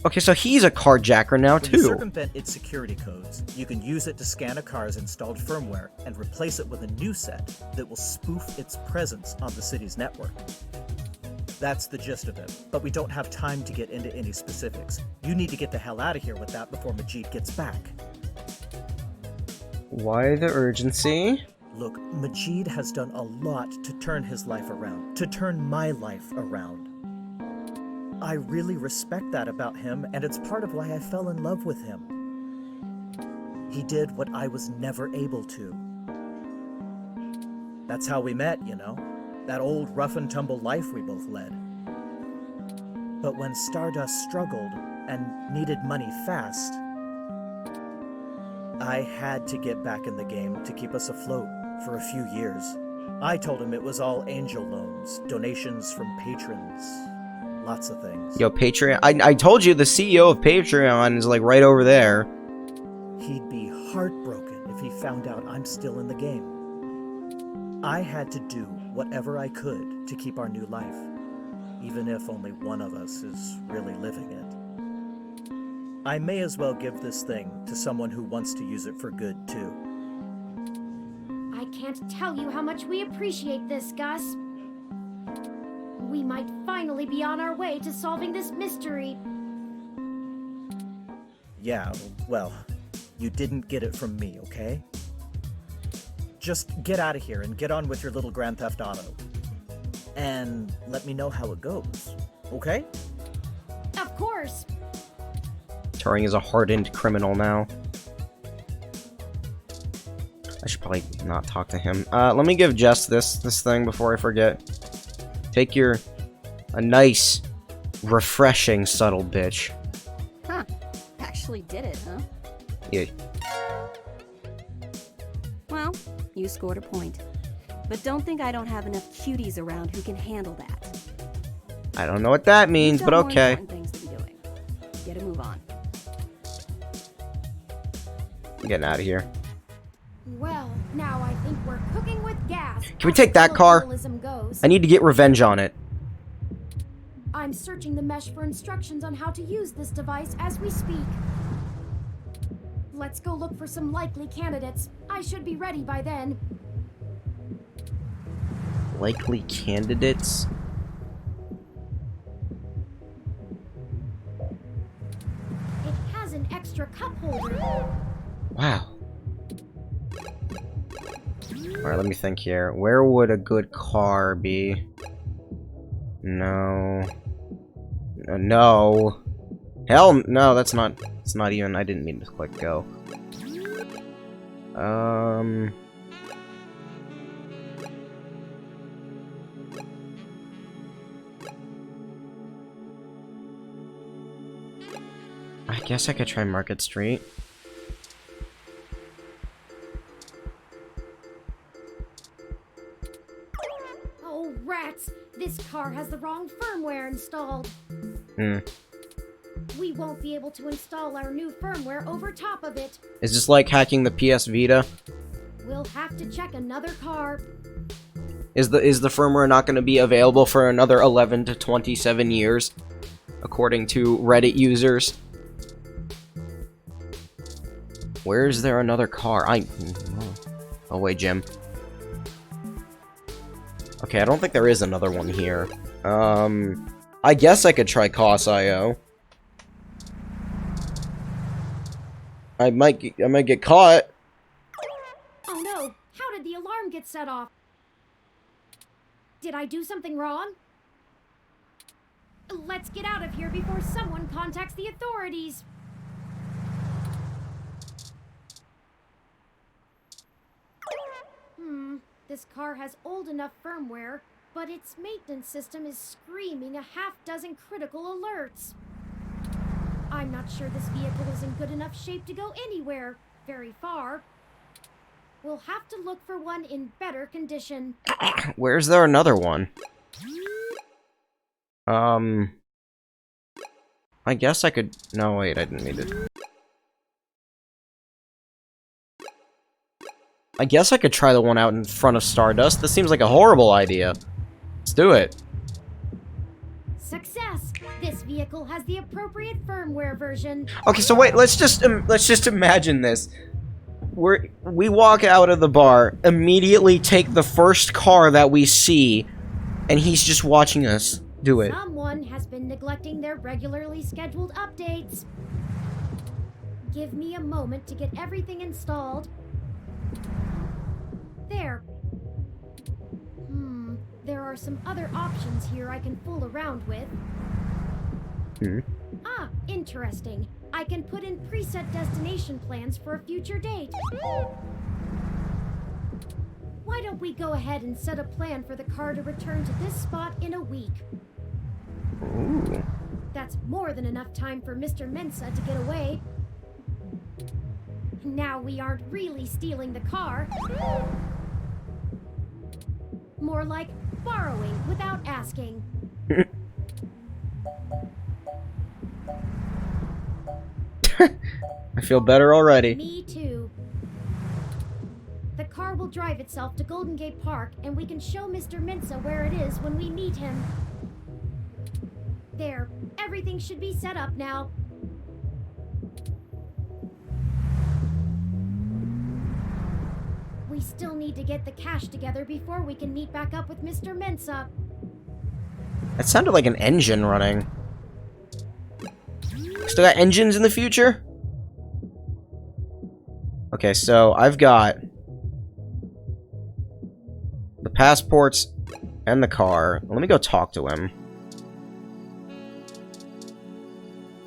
Okay, so he's a carjacker now, When you too. circumvent its security codes, you can use it to scan a car's installed firmware and replace it with a new set that will spoof its presence on the city's network. That's the gist of it, but we don't have time to get into any specifics. You need to get the hell out of here with that before Majid gets back. Why the urgency? Look, Majid has done a lot to turn his life around, to turn my life around. I really respect that about him, and it's part of why I fell in love with him. He did what I was never able to. That's how we met, you know? That old rough-and-tumble life we both led. But when Stardust struggled and needed money fast, I had to get back in the game to keep us afloat for a few years. I told him it was all angel loans, donations from patrons, lots of things. Yo, Patreon. I told you the CEO of Patreon is like right over there. He'd be heartbroken if he found out I'm still in the game. I had to do whatever I could to keep our new life, even if only one of us is really living it. I may as well give this thing to someone who wants to use it for good, too. I can't tell you how much we appreciate this, Gus. We might finally be on our way to solving this mystery. Yeah, well, you didn't get it from me, okay? Just get out of here and get on with your little Grand Theft Auto. And let me know how it goes, okay? Of course. Turing is a hardened criminal now. I should probably not talk to him. Let me give Jess this thing before I forget. Take a nice, refreshing, subtle bitch. Huh. Actually did it, huh? Yeah. Well, you scored a point. But don't think I don't have enough cuties around who can handle that. I don't know what that means, but okay. More important things to be doing. Get a move on. I'm getting out of here. Well, now I think we're cooking with gas. Can we take that car? Colonialism goes. I need to get revenge on it. I'm searching the mesh for instructions on how to use this device as we speak. Let's go look for some likely candidates. I should be ready by then. Likely candidates? It has an extra cup holder. Wow. Alright, let me think here. Where would a good car be? No. No. Hell no, that's not... It's not even... I didn't mean to click go. I guess I could try Market Street. Oh, rats! This car has the wrong firmware installed. We won't be able to install our new firmware over top of it. Is this like hacking the PS Vita? We'll have to check another car. Is the firmware not going to be available for another 11 to 27 years, according to Reddit users? Where is there another car? Oh wait, Jim. Okay, I don't think there is another one here. I guess I could try COS.io. I might get caught. Oh no! How did the alarm get set off? Did I do something wrong? Let's get out of here before someone contacts the authorities. This car has old enough firmware, but its maintenance system is screaming a half-dozen critical alerts. I'm not sure this vehicle is in good enough shape to go anywhere very far. We'll have to look for one in better condition. Where's there another one? I guess I could... No, wait, I didn't mean to... I guess I could try the one out in front of Stardust. This seems like a horrible idea. Let's do it. Success! This vehicle has the appropriate firmware version. Okay, so wait, let's just imagine this. We walk out of the bar, immediately take the first car that we see, and he's just watching us do it. Someone has been neglecting their regularly scheduled updates. Give me a moment to get everything installed. There. There are some other options here I can fool around with. Ah, interesting. I can put in preset destination plans for a future date. Why don't we go ahead and set a plan for the car to return to this spot in a week? Ooh. That's more than enough time for Mr. Mensa to get away. Now we aren't really stealing the car. More like borrowing without asking. I feel better already. Me too. The car will drive itself to Golden Gate Park, and we can show Mr. Mensa where it is when we meet him. There, everything should be set up now. We still need to get the cash together before we can meet back up with Mr. Mensa. That sounded like an engine running. Still got engines in the future? Okay, so I've got the passports and the car. Let me go talk to him.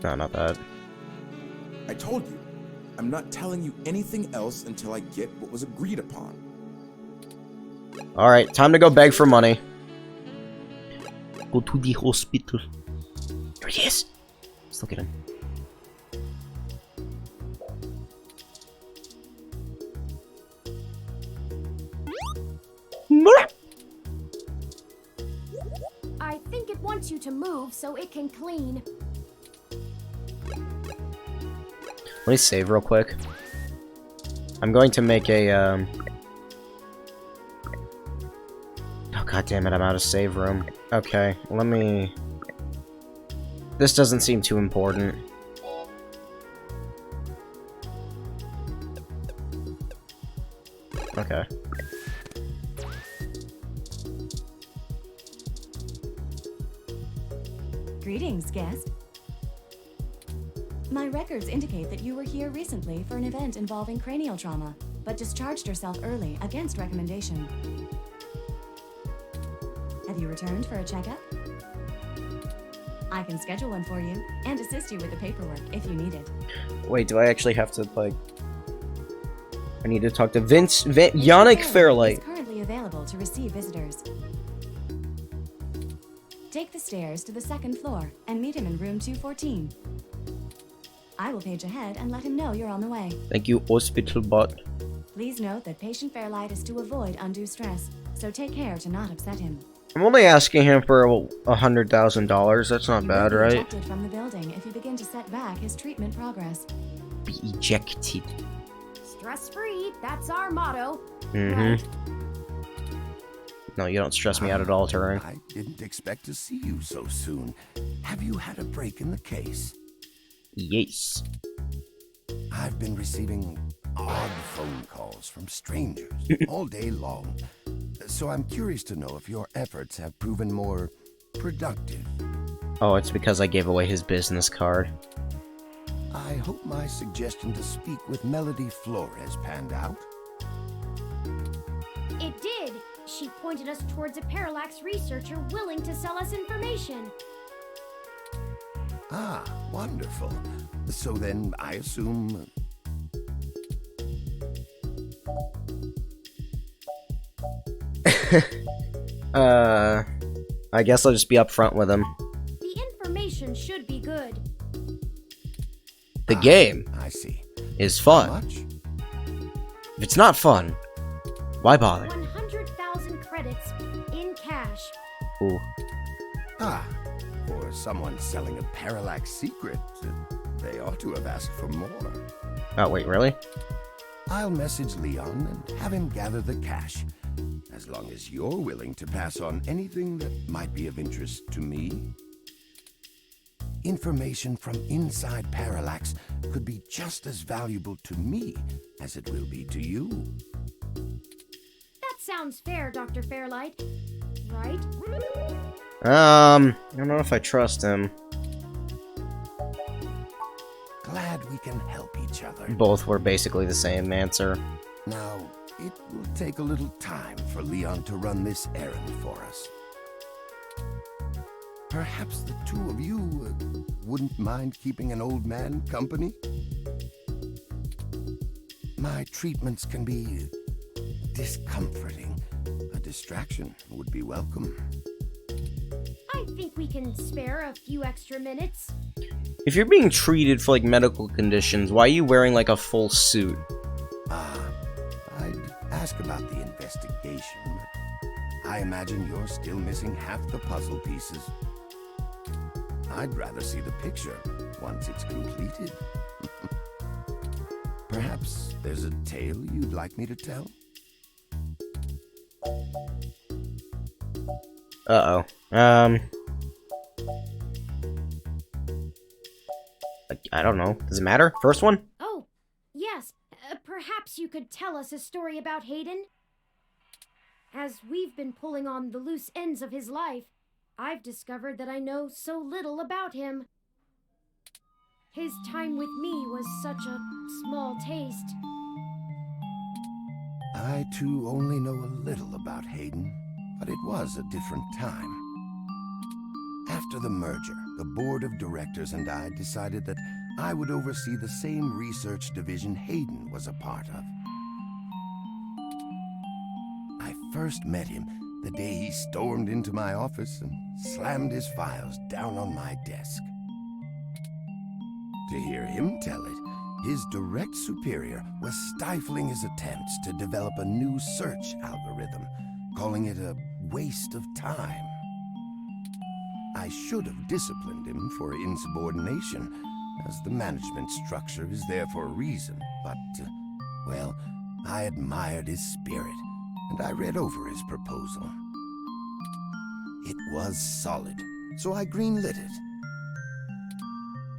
No, not that. I told you, I'm not telling you anything else until I get what was agreed upon. Alright, time to go beg for money. Go to the hospital. Here he is. Let's look at him. I think it wants you to move so it can clean. Let me save real quick. I'm going to make a, Oh, god damn it, I'm out of save room. Okay, let me... This doesn't seem too important. Okay. Greetings, guest. My records indicate that you were here recently for an event involving cranial trauma, but discharged yourself early against recommendation. Have you returned for a checkup? I can schedule one for you and assist you with the paperwork if you need it. Wait, do I actually have to, like... I need to talk to Yannick Fairlight. Is currently available to receive visitors. Take the stairs to the second floor and meet him in room 214. I will page ahead and let him know you're on the way. Thank you, Hospital Bot. Please note that patient Fairlight is to avoid undue stress, so take care to not upset him. I'm only asking him for $100,000. That's not bad, right? Ejected from the building if you begin to set back his treatment progress. Be ejected. Stress-free, that's our motto. Mm-hmm. No, you don't stress me out at all, Turing. I didn't expect to see you so soon. Have you had a break in the case? Yes. I've been receiving odd phone calls from strangers all day long. So I'm curious to know if your efforts have proven more productive. Oh, it's because I gave away his business card. I hope my suggestion to speak with Melody Flores panned out. It did. She pointed us towards a Parallax researcher willing to sell us information. Ah, wonderful. So then I assume... I guess I'll just be upfront with him. The information should be good. The game I see. is fun. How much? If it's not fun, why bother? 100,000 credits in cash. Ooh. Ah, for someone selling a Parallax secret, they ought to have asked for more. Oh, wait, really? I'll message Leon and have him gather the cash, as long as you're willing to pass on anything that might be of interest to me. Information from inside Parallax could be just as valuable to me as it will be to you. That sounds fair, Dr. Fairlight. Right? I don't know if I trust him. Glad we can help each other. Both were basically the same answer. Now, it will take a little time for Leon to run this errand for us. Perhaps the two of you wouldn't mind keeping an old man company? My treatments can be discomforting. A distraction would be welcome. I think we can spare a few extra minutes. If you're being treated for, like, medical conditions, why are you wearing, like, a full suit? I'd ask about the investigation, but I imagine you're still missing half the puzzle pieces. I'd rather see the picture once it's completed. Perhaps there's a tale you'd like me to tell? Uh-oh. I don't know. Does it matter? First one? Oh, yes. Perhaps you could tell us a story about Hayden? As we've been pulling on the loose ends of his life, I've discovered that I know so little about him. His time with me was such a small taste. I, too, only know a little about Hayden, but it was a different time. After the merger, the board of directors and I decided that I would oversee the same research division Hayden was a part of. I first met him the day he stormed into my office and slammed his files down on my desk. To hear him tell it, his direct superior was stifling his attempts to develop a new search algorithm, calling it a waste of time. I should have disciplined him for insubordination, as the management structure is there for a reason, but, well, I admired his spirit, and I read over his proposal. It was solid, so I greenlit it.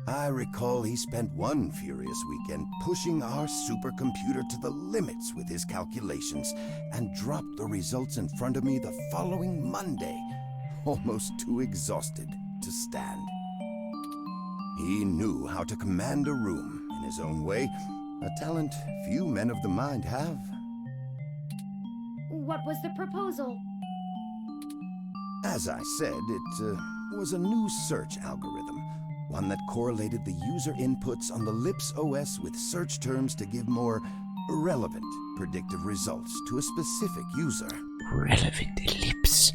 I recall he spent one furious weekend pushing our supercomputer to the limits with his calculations and dropped the results in front of me the following Monday, almost too exhausted to stand. He knew how to command a room in his own way, a talent few men of the mind have. What was the proposal? As I said, it was a new search algorithm, one that correlated the user inputs on the Lips OS with search terms to give more relevant predictive results to a specific user. Relevant Lips.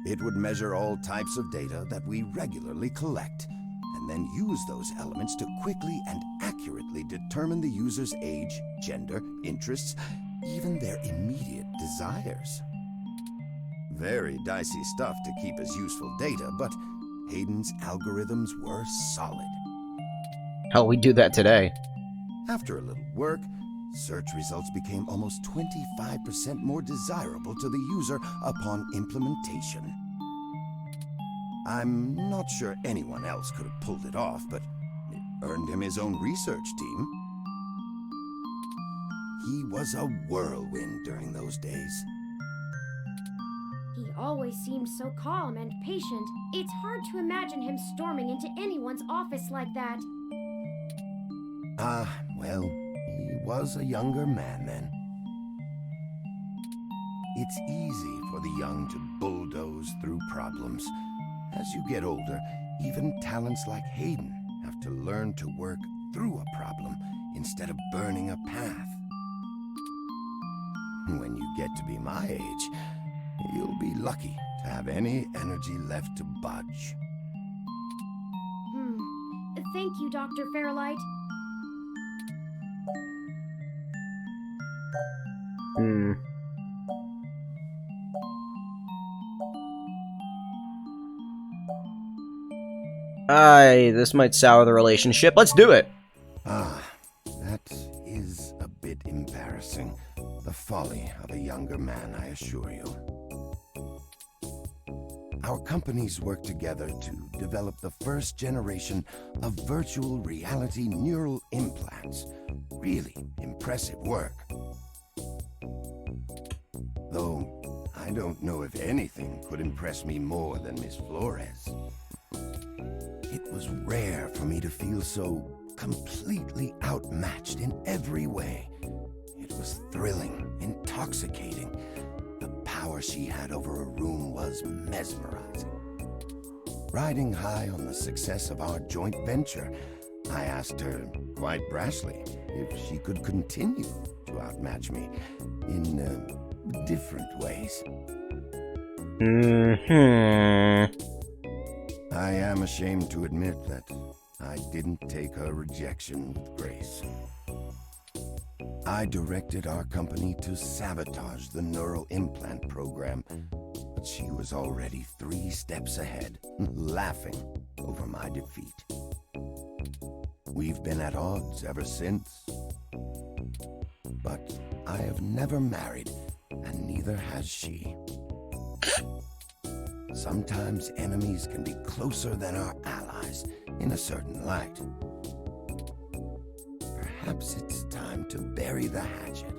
It would measure all types of data that we regularly collect, and then use those elements to quickly and accurately determine the user's age, gender, interests, even their immediate desires. Very dicey stuff to keep as useful data, but Hayden's algorithms were solid. Hell, we do that today. After a little work, search results became almost 25% more desirable to the user upon implementation. I'm not sure anyone else could have pulled it off, but it earned him his own research team. He was a whirlwind during those days. He always seemed so calm and patient. It's hard to imagine him storming into anyone's office like that. Well, he was a younger man then. It's easy for the young to bulldoze through problems. As you get older, even talents like Hayden have to learn to work through a problem instead of burning a path. When you get to be my age, You'll be lucky to have any energy left to budge. Thank you, Dr. Fairlight. This might sour the relationship. Let's do it! That is a bit embarrassing. The folly of a younger man, I assure you. Our companies work together to develop the first generation of virtual reality neural implants. Really impressive work. Though, I don't know if anything could impress me more than Miss Flores. It was rare for me to feel so completely outmatched in every way. It was thrilling, intoxicating. The power she had over a room was mesmerizing. Riding high on the success of our joint venture, I asked her, quite brashly, if she could continue to outmatch me in different ways. I am ashamed to admit that I didn't take her rejection with grace. I directed our company to sabotage the neural implant program, but she was already 3 steps ahead, laughing over my defeat. We've been at odds ever since. But I have never married, and neither has she. Sometimes enemies can be closer than our allies in a certain light. Perhaps it's time to bury the hatchet.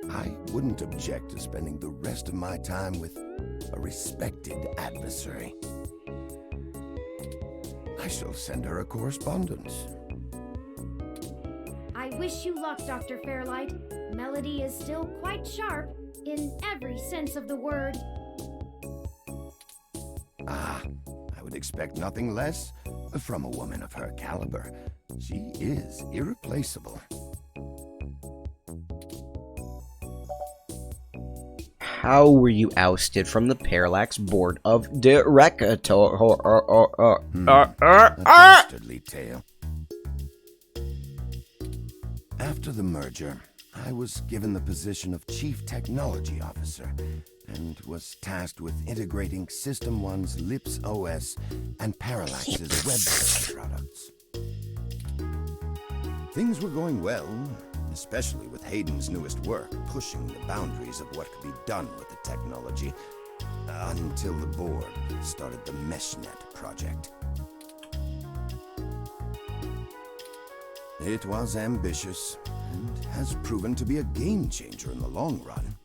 I wouldn't object to spending the rest of my time with a respected adversary. I shall send her a correspondence. I wish you luck, Dr. Fairlight. Melody is still quite sharp, in every sense of the word. I would expect nothing less from a woman of her caliber. She is irreplaceable. How were you ousted from the Parallax Board of Directors? A dastardly tale. After the merger, I was given the position of Chief Technology Officer and was tasked with integrating System 1's Lips OS and Parallax's web search products. Things were going well, especially with Hayden's newest work, pushing the boundaries of what could be done with the technology, until the board started the MeshNet project. It was ambitious, and has proven to be a game-changer in the long run.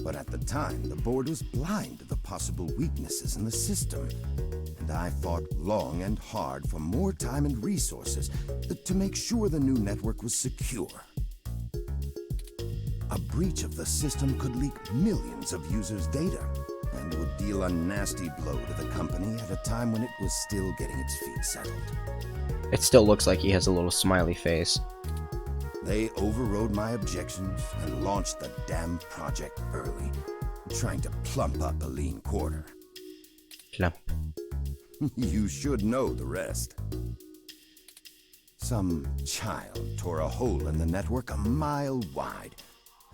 But at the time, the board was blind to the possible weaknesses in the system, and I fought long and hard for more time and resources to make sure the new network was secure. A breach of the system could leak millions of users' data, and would deal a nasty blow to the company at a time when it was still getting its feet settled. It still looks like he has a little smiley face. They overrode my objections and launched the damn project early, trying to plump up a lean quarter. Plump. You should know the rest. Some child tore a hole in the network a mile wide.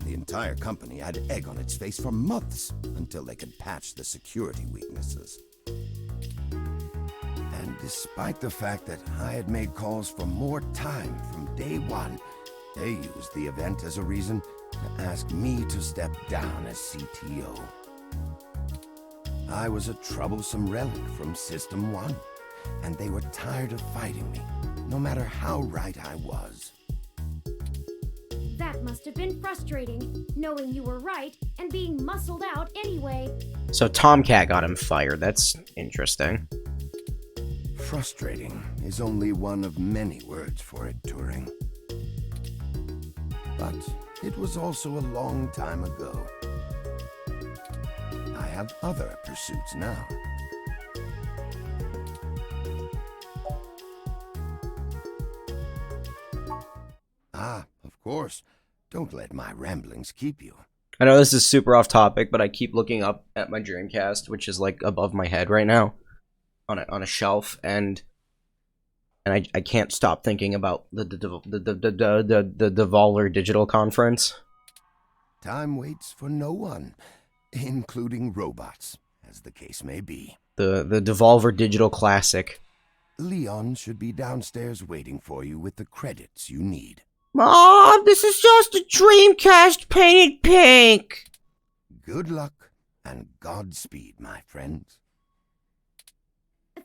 The entire company had egg on its face for months until they could patch the security weaknesses. And despite the fact that I had made calls for more time from day one, they used the event as a reason to ask me to step down as CTO. I was a troublesome relic from System 1, and they were tired of fighting me, no matter how right I was. That must have been frustrating, knowing you were right and being muscled out anyway. So Tomcat got him fired. That's interesting. Frustrating is only one of many words for it, Turing. But it was also a long time ago. I have other pursuits now. Of course. Don't let my ramblings keep you. I know this is super off topic, but I keep looking up at my Dreamcast, which is like above my head right now, on a shelf, and I can't stop thinking about the Devolver Digital Conference. Time waits for no one, including robots, as the case may be. The Devolver Digital Classic. Leon should be downstairs waiting for you with the credits you need. Mom, this is just a Dreamcast painted pink. Good luck and Godspeed, my friends.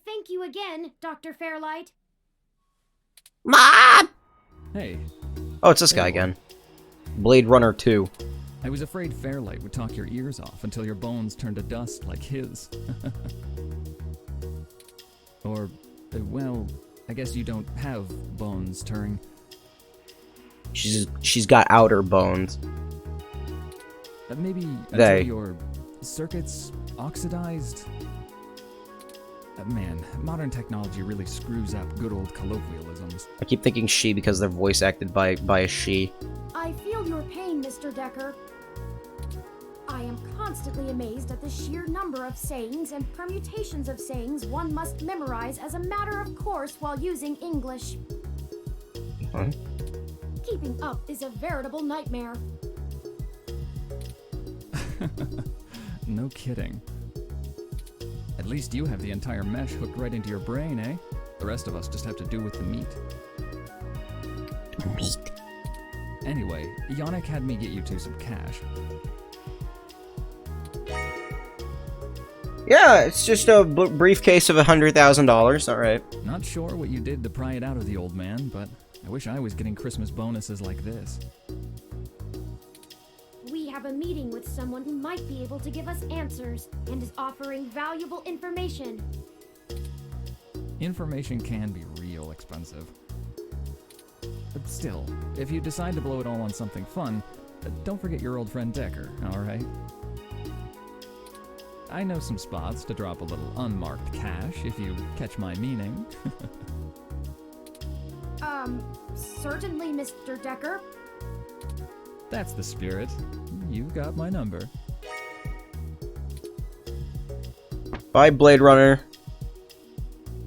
Thank you again, Dr. Fairlight. Mom! Hey. Oh, it's this guy again. Blade Runner 2. I was afraid Fairlight would talk your ears off until your bones turned to dust like his. Or, well, I guess you don't have bones, Turing. She's got outer bones. Maybe until your circuits oxidized? Man, modern technology really screws up good old colloquialisms. I keep thinking she because they're voice acted by a she. I feel your pain, Mr. Decker. I am constantly amazed at the sheer number of sayings and permutations of sayings one must memorize as a matter of course while using English. Huh? Keeping up is a veritable nightmare. No kidding. At least you have the entire mesh hooked right into your brain, eh? The rest of us just have to do with the meat. Meat. Anyway, Yannick had me get you two some cash. Yeah, it's just a briefcase of $100,000, alright. Not sure what you did to pry it out of the old man, but I wish I was getting Christmas bonuses like this. We have a meeting with someone who might be able to give us answers and is offering valuable information. Information can be real expensive. But still, if you decide to blow it all on something fun, don't forget your old friend Decker, alright? I know some spots to drop a little unmarked cash, if you catch my meaning. Certainly, Mr. Decker. That's the spirit. You've got my number. Bye, Blade Runner.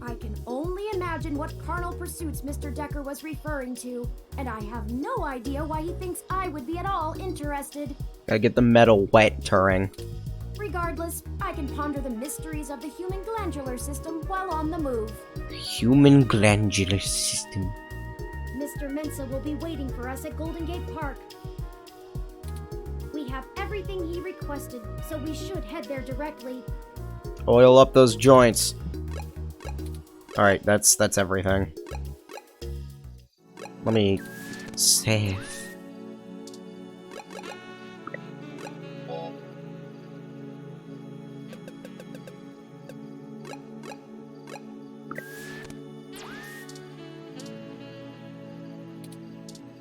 I can only imagine what carnal pursuits Mr. Decker was referring to, and I have no idea why he thinks I would be at all interested. Gotta get the metal wet, Turing. Regardless, I can ponder the mysteries of the human glandular system while on the move. Human glandular system. Mr. Mensa will be waiting for us at Golden Gate Park. We have everything he requested, so we should head there directly. Oil up those joints. Alright, that's everything. Let me save.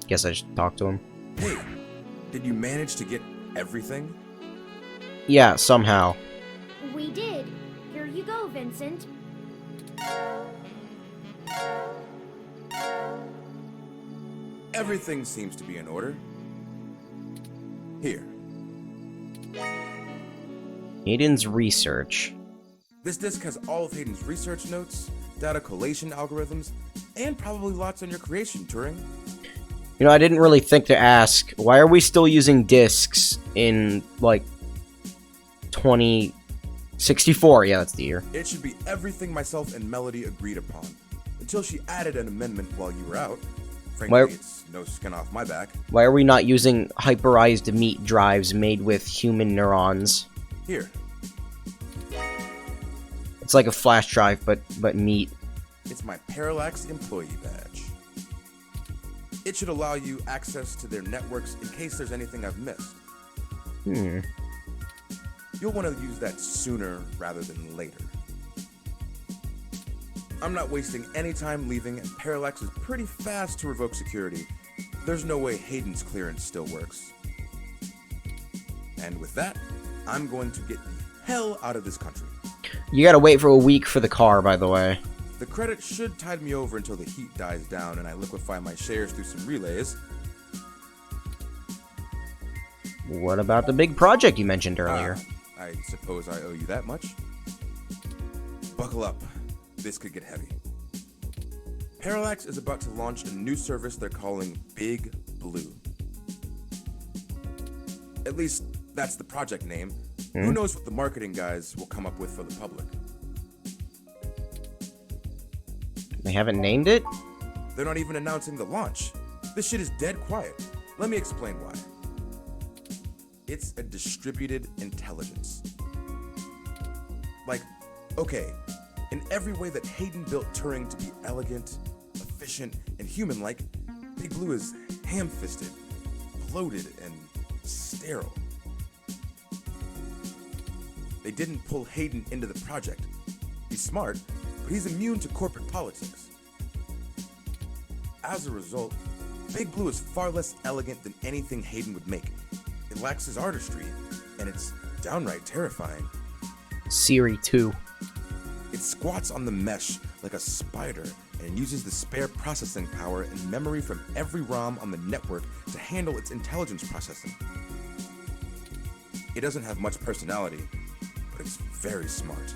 Guess I should talk to him. Hey, did you manage to get everything? Yeah, somehow. We did. Here you go, Vincent. Everything seems to be in order. Here. Hayden's research. This disk has all of Hayden's research notes, data collation algorithms, and probably lots on your creation, Turing. You know, I didn't really think to ask, why are we still using discs in, like, 2064? Yeah, that's the year. It should be everything myself and Melody agreed upon, until she added an amendment while you were out. Frankly, it's no skin off my back. Why are we not using hyperized meat drives made with human neurons? Here. It's like a flash drive, but meat. It's my Parallax employee badge. It should allow you access to their networks in case there's anything I've missed. You'll want to use that sooner rather than later. I'm not wasting any time leaving, and Parallax is pretty fast to revoke security. There's no way Hayden's clearance still works. And with that, I'm going to get the hell out of this country. You gotta wait for a week for the car, by the way. The credit should tide me over until the heat dies down and I liquefy my shares through some relays. What about the big project you mentioned earlier? I suppose I owe you that much? Buckle up. This could get heavy. Parallax is about to launch a new service they're calling Big Blue. At least, that's the project name. Who knows what the marketing guys will come up with for the public? They haven't named it? They're not even announcing the launch. This shit is dead quiet. Let me explain why. It's a distributed intelligence. Like, okay, in every way that Hayden built Turing to be elegant, efficient, and human-like, Big Blue is ham-fisted, bloated, and sterile. They didn't pull Hayden into the project. He's smart, but he's immune to corporate politics. As a result, Big Blue is far less elegant than anything Hayden would make. It lacks his artistry, and it's downright terrifying. Siri 2. It squats on the mesh like a spider and uses the spare processing power and memory from every ROM on the network to handle its intelligence processing. It doesn't have much personality, but it's very smart.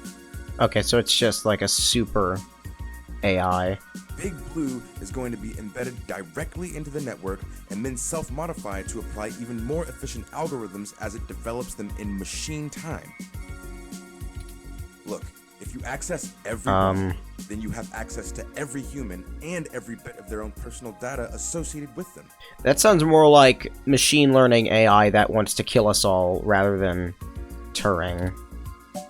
Okay, so it's just like a super AI. Big Blue is going to be embedded directly into the network and then self-modify to apply even more efficient algorithms as it develops them in machine time. Look, if you access everyone, then you have access to every human and every bit of their own personal data associated with them. That sounds more like machine learning AI that wants to kill us all rather than Turing.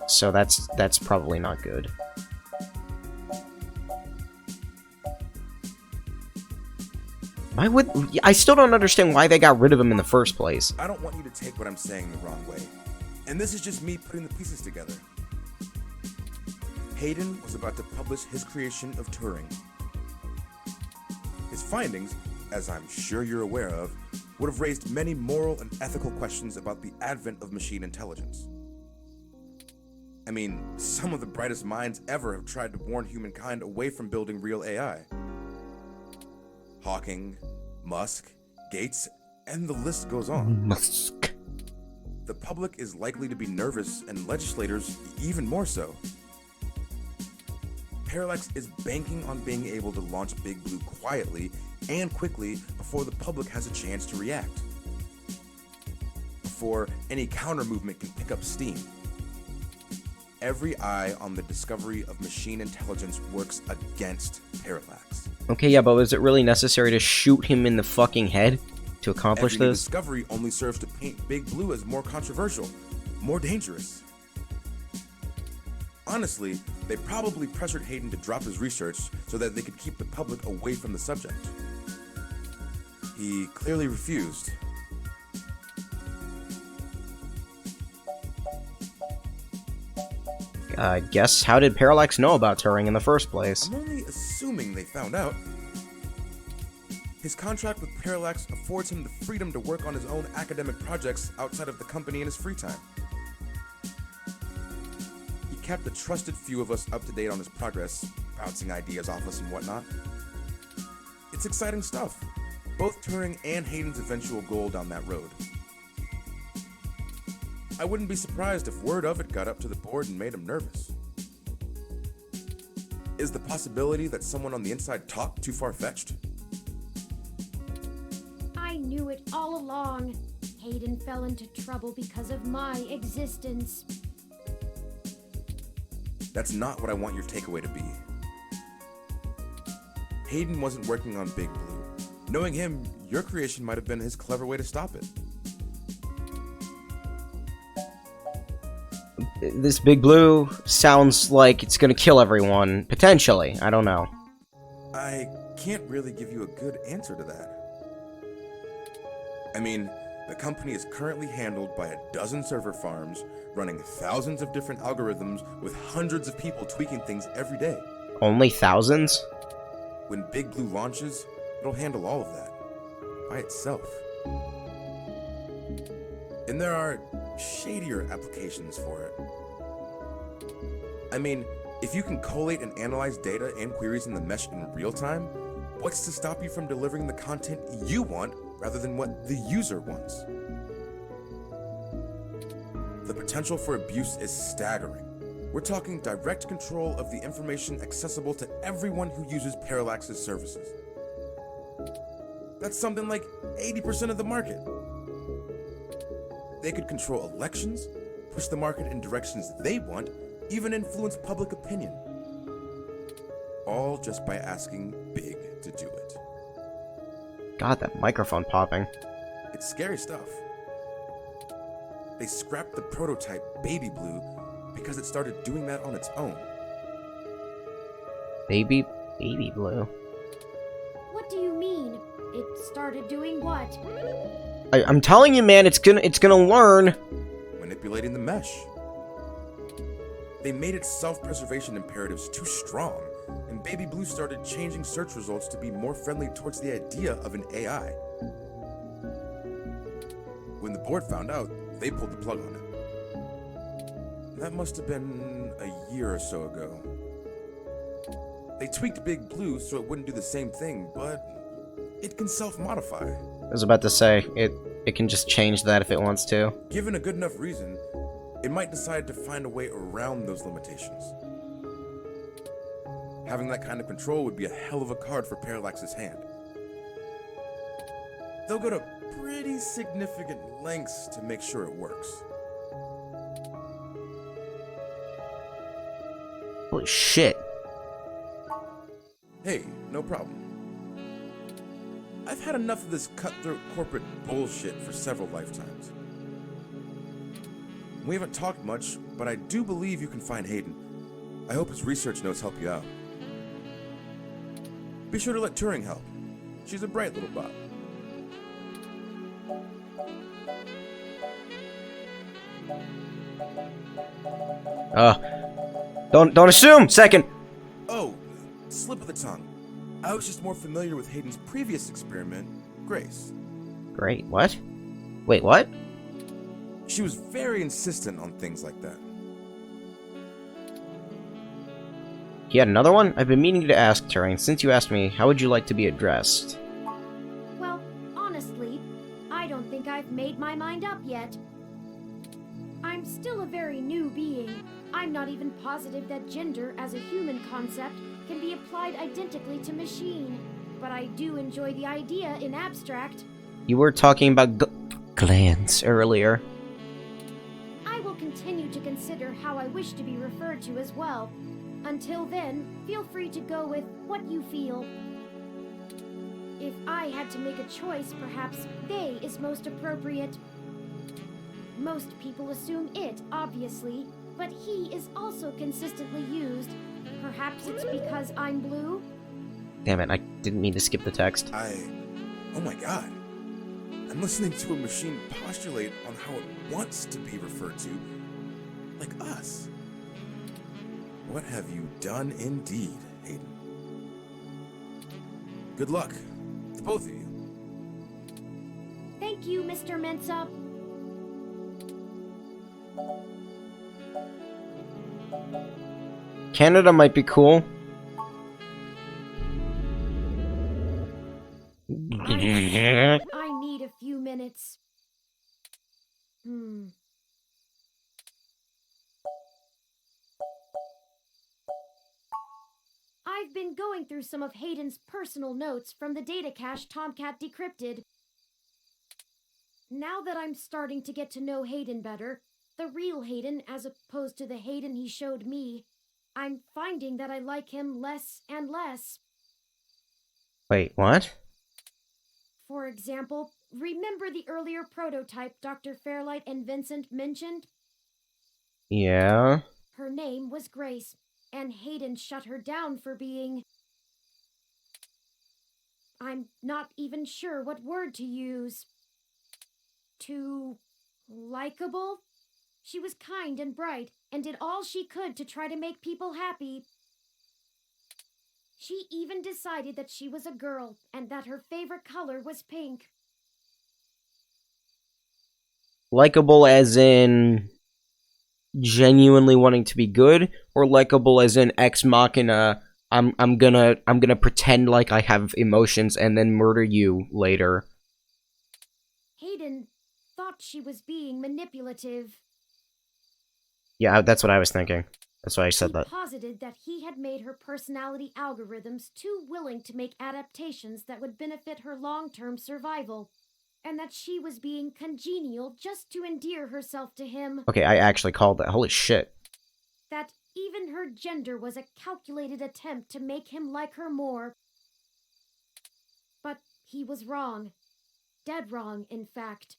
So that's probably not good. Why would... I still don't understand why they got rid of him in the first place. I don't want you to take what I'm saying the wrong way. And this is just me putting the pieces together. Hayden was about to publish his creation of Turing. His findings, as I'm sure you're aware of, would have raised many moral and ethical questions about the advent of machine intelligence. I mean, some of the brightest minds ever have tried to warn humankind away from building real AI. Hawking, Musk, Gates, and the list goes on. Musk. The public is likely to be nervous, and legislators even more so. Parallax is banking on being able to launch Big Blue quietly and quickly before the public has a chance to react. Before any counter-movement can pick up steam. Every eye on the discovery of machine intelligence works against Parallax. Okay, yeah, but was it really necessary to shoot him in the fucking head to accomplish Every new this? discovery only serves to paint Big Blue as more controversial, more dangerous. Honestly, they probably pressured Hayden to drop his research so that they could keep the public away from the subject. He clearly refused. I guess, how did Parallax know about Turing in the first place? I'm only assuming they found out. His contract with Parallax affords him the freedom to work on his own academic projects outside of the company in his free time. He kept a trusted few of us up to date on his progress, bouncing ideas off us and whatnot. It's exciting stuff. Both Turing and Hayden's eventual goal down that road. I wouldn't be surprised if word of it got up to the board and made him nervous. Is the possibility that someone on the inside talked too far-fetched? I knew it all along. Hayden fell into trouble because of my existence. That's not what I want your takeaway to be. Hayden wasn't working on Big Blue. Knowing him, your creation might have been his clever way to stop it. This Big Blue sounds like it's gonna kill everyone, potentially. I don't know. I can't really give you a good answer to that. I mean, the company is currently handled by a dozen server farms, running thousands of different algorithms with hundreds of people tweaking things every day. Only thousands? When Big Blue launches, it'll handle all of that, by itself. And there are shadier applications for it. I mean, if you can collate and analyze data and queries in the mesh in real time, what's to stop you from delivering the content you want rather than what the user wants? the potential for abuse is staggering. We're talking direct control of the information accessible to everyone who uses Parallax's services. That's something like 80% of the market. They could control elections, push the market in directions they want, even influence public opinion. All just by asking Big to do it. God, that microphone popping. It's scary stuff. They scrapped the prototype Baby Blue because it started doing that on its own. Baby Blue. What do you mean? It started doing what? I'm telling you, man, it's gonna learn. Manipulating the mesh. They made its self-preservation imperatives too strong, and Baby Blue started changing search results to be more friendly towards the idea of an AI. When the board found out, they pulled the plug on it. That must have been a year or so ago. They tweaked Big Blue so it wouldn't do the same thing, but it can self-modify. I was about to say, it can just change that if it wants to. Given a good enough reason, it might decide to find a way around those limitations. Having that kind of control would be a hell of a card for Parallax's hand. They'll go to pretty significant lengths to make sure it works. Holy shit. Hey, no problem. I've had enough of this cutthroat corporate bullshit for several lifetimes. We haven't talked much, but I do believe you can find Hayden. I hope his research notes help you out. Be sure to let Turing help. She's a bright little bot. Don't assume! Second! Oh, slip of the tongue. I was just more familiar with Hayden's previous experiment, Grace. Great, what? Wait, what? She was very insistent on things like that. He had another one? I've been meaning to ask, Turing. Since you asked me, how would you like to be addressed? Well, honestly, I don't think I've made my mind up yet. I'm still a very new being. I'm not even positive that gender as a human concept can be applied identically to machine. But I do enjoy the idea in abstract. You were talking about glands earlier. I will continue to consider how I wish to be referred to as well. Until then, feel free to go with what you feel. If I had to make a choice, perhaps they is most appropriate. Most people assume it, obviously, but he is also consistently used. Perhaps it's because I'm blue? Damn it, I didn't mean to skip the text. Oh my god. I'm listening to a machine postulate on how it wants to be referred to, like us. What have you done indeed, Hayden? Good luck to both of you. Thank you, Mr. Mensa. Canada might be cool. I need a few minutes. I've been going through some of Hayden's personal notes from the data cache Tomcat decrypted. Now that I'm starting to get to know Hayden better, the real Hayden as opposed to the Hayden he showed me, I'm finding that I like him less and less. Wait, what? For example, remember the earlier prototype Dr. Fairlight and Vincent mentioned? Yeah? Her name was Grace, and Hayden shut her down for being... I'm not even sure what word to use. Too... likable? She was kind and bright, and did all she could to try to make people happy. She even decided that she was a girl, and that her favorite color was pink. Likable as in... genuinely wanting to be good, or likable as in ex machina, I'm gonna pretend like I have emotions and then murder you later. Hayden thought she was being manipulative. Yeah, that's what I was thinking. That's why I said He that. posited that he had made her personality algorithms too willing to make adaptations that would benefit her long-term survival, and that she was being congenial just to endear herself to him. Okay, I actually called that. Holy shit. That even her gender was a calculated attempt to make him like her more. But he was wrong. Dead wrong, in fact.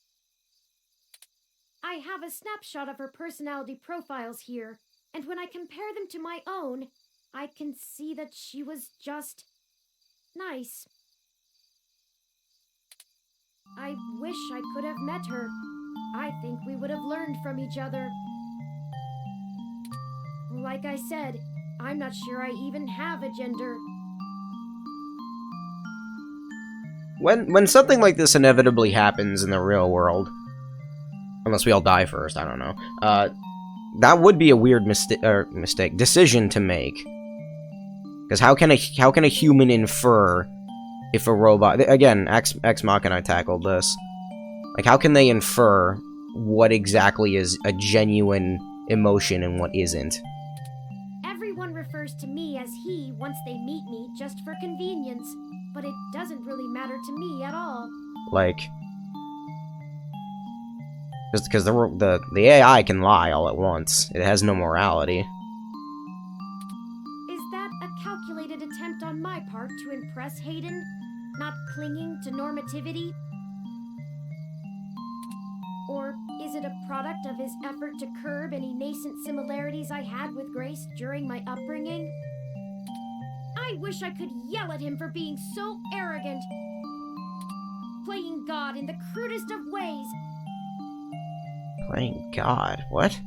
I have a snapshot of her personality profiles here, and when I compare them to my own, I can see that she was just nice. I wish I could have met her. I think we would have learned from each other. Like I said, I'm not sure I even have a gender. When something like this inevitably happens in the real world, unless we all die first, I don't know. That would be a weird decision to make. Because how can a human infer if a robot? Again, Ex Machina tackled this. Like, how can they infer what exactly is a genuine emotion and what isn't? Everyone refers to me as he once they meet me just for convenience, but it doesn't really matter to me at all. Like, because the AI can lie all at once. It has no morality. Is that a calculated attempt on my part to impress Hayden? Not clinging to normativity? Or is it a product of his effort to curb any nascent similarities I had with Grace during my upbringing? I wish I could yell at him for being so arrogant. Playing God in the crudest of ways. Playing God? What?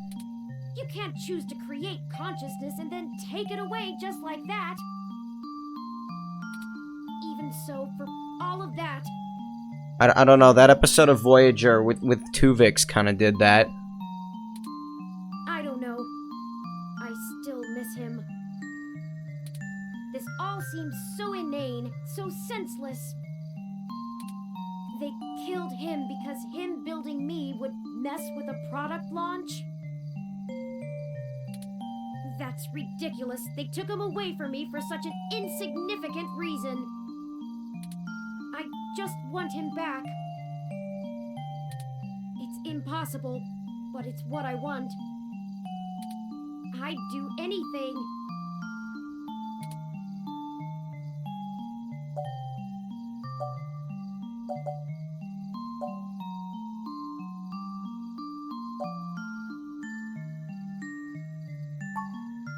You can't choose to create consciousness and then take it away just like that. Even so, for all of that... I don't know, that episode of Voyager with Tuvix kind of did that. I don't know. I still miss him. This all seems so inane, so senseless. They killed him because him building me would mess with a product launch? That's ridiculous. They took him away from me for such an insignificant reason. I just want him back. It's impossible, but it's what I want. I'd do anything.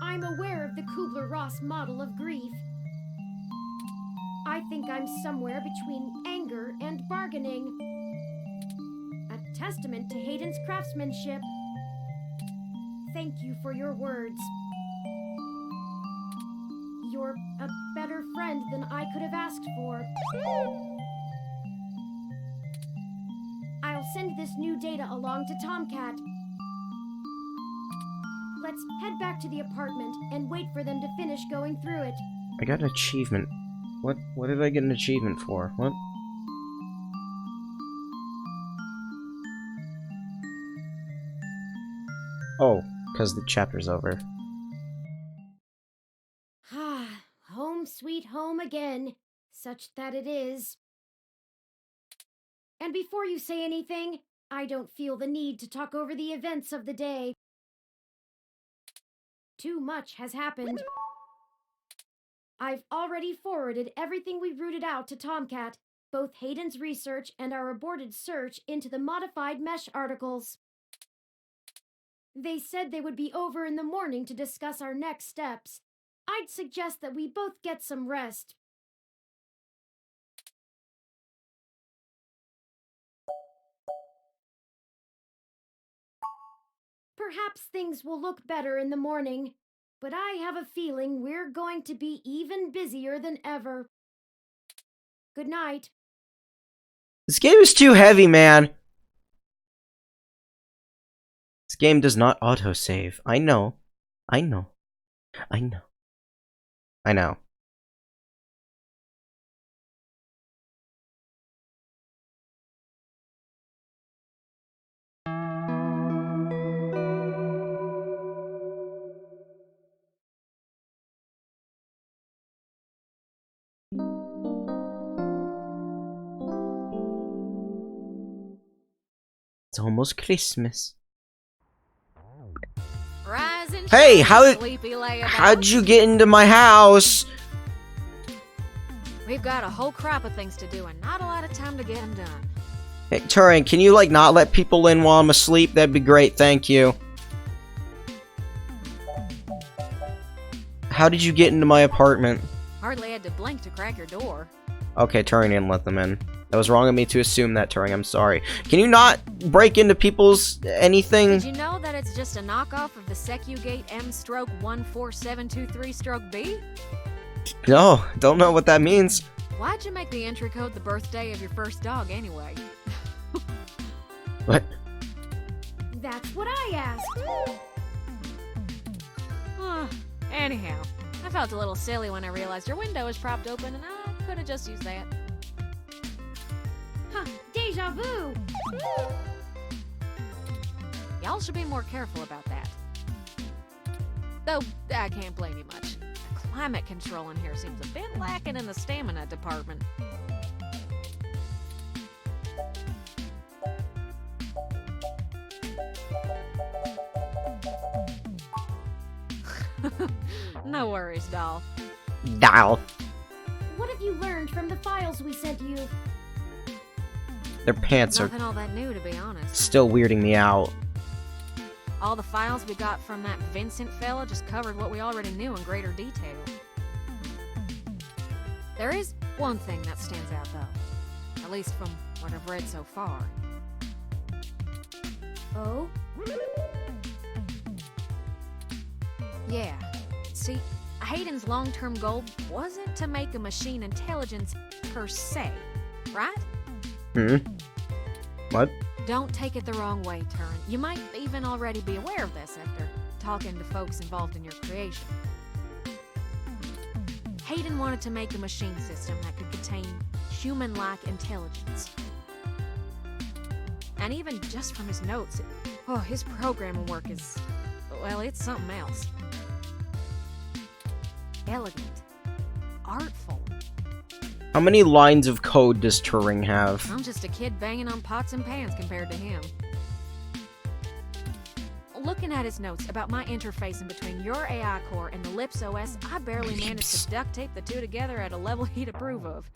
I'm aware of the Kubler-Ross model of grief. I think I'm somewhere between anger and bargaining. A testament to Hayden's craftsmanship. Thank you for your words. You're a better friend than I could have asked for. I'll send this new data along to Tomcat. Let's head back to the apartment and wait for them to finish going through it. I got an achievement. What did I get an achievement for? What? Oh, because the chapter's over. Ah, home sweet home again. Such that it is. And before you say anything, I don't feel the need to talk over the events of the day. Too much has happened. I've already forwarded everything we rooted out to Tomcat, both Hayden's research and our aborted search into the modified mesh articles. They said they would be over in the morning to discuss our next steps. I'd suggest that we both get some rest. Perhaps things will look better in the morning, but I have a feeling we're going to be even busier than ever. Good night. This game is too heavy, man. This game does not autosave. I know. I know. I know. I know. It's almost Christmas. Rise and Hey, shine, sleepy layabouts. how'd you get into my house? We've got a whole crop of things to do and not a lot of time to get them done. Hey, Turing, can you, like, not let people in while I'm asleep? That'd be great, thank you. How did you get into my apartment? Hardly had to blink to crack your door. Okay, Turing didn't let them in. That was wrong of me to assume that, Turing, I'm sorry. Can you not break into people's anything? Did you know that it's just a knockoff of the SecuGate M/14723-B? No, don't know what that means. Why'd you make the entry code the birthday of your first dog anyway? What? That's what I asked. Anyhow, I felt a little silly when I realized your window was propped open and I could have just used that. Huh, deja vu! Y'all should be more careful about that. Though, I can't blame you much. The climate control in here seems a bit lacking in the stamina department. No worries, doll. Doll. What have you learned from the files we sent you? Their pants Nothing are all that new, to be honest. still weirding me out. All the files we got from that Vincent fella just covered what we already knew in greater detail. There is one thing that stands out, though. At least from what I've read so far. Oh? Yeah. See, Hayden's long-term goal wasn't to make a machine intelligence per se, right? What? Don't take it the wrong way, Turing. You might even already be aware of this after talking to folks involved in your creation. Hayden wanted to make a machine system that could contain human-like intelligence. And even just from his notes, his programming work is, well, it's something else. Elegant. Artful. How many lines of code does Turing have? I'm just a kid banging on pots and pans compared to him. Looking at his notes about my interfacing between your AI core and the Lips OS, I barely managed to duct tape the two together at a level he'd approve of.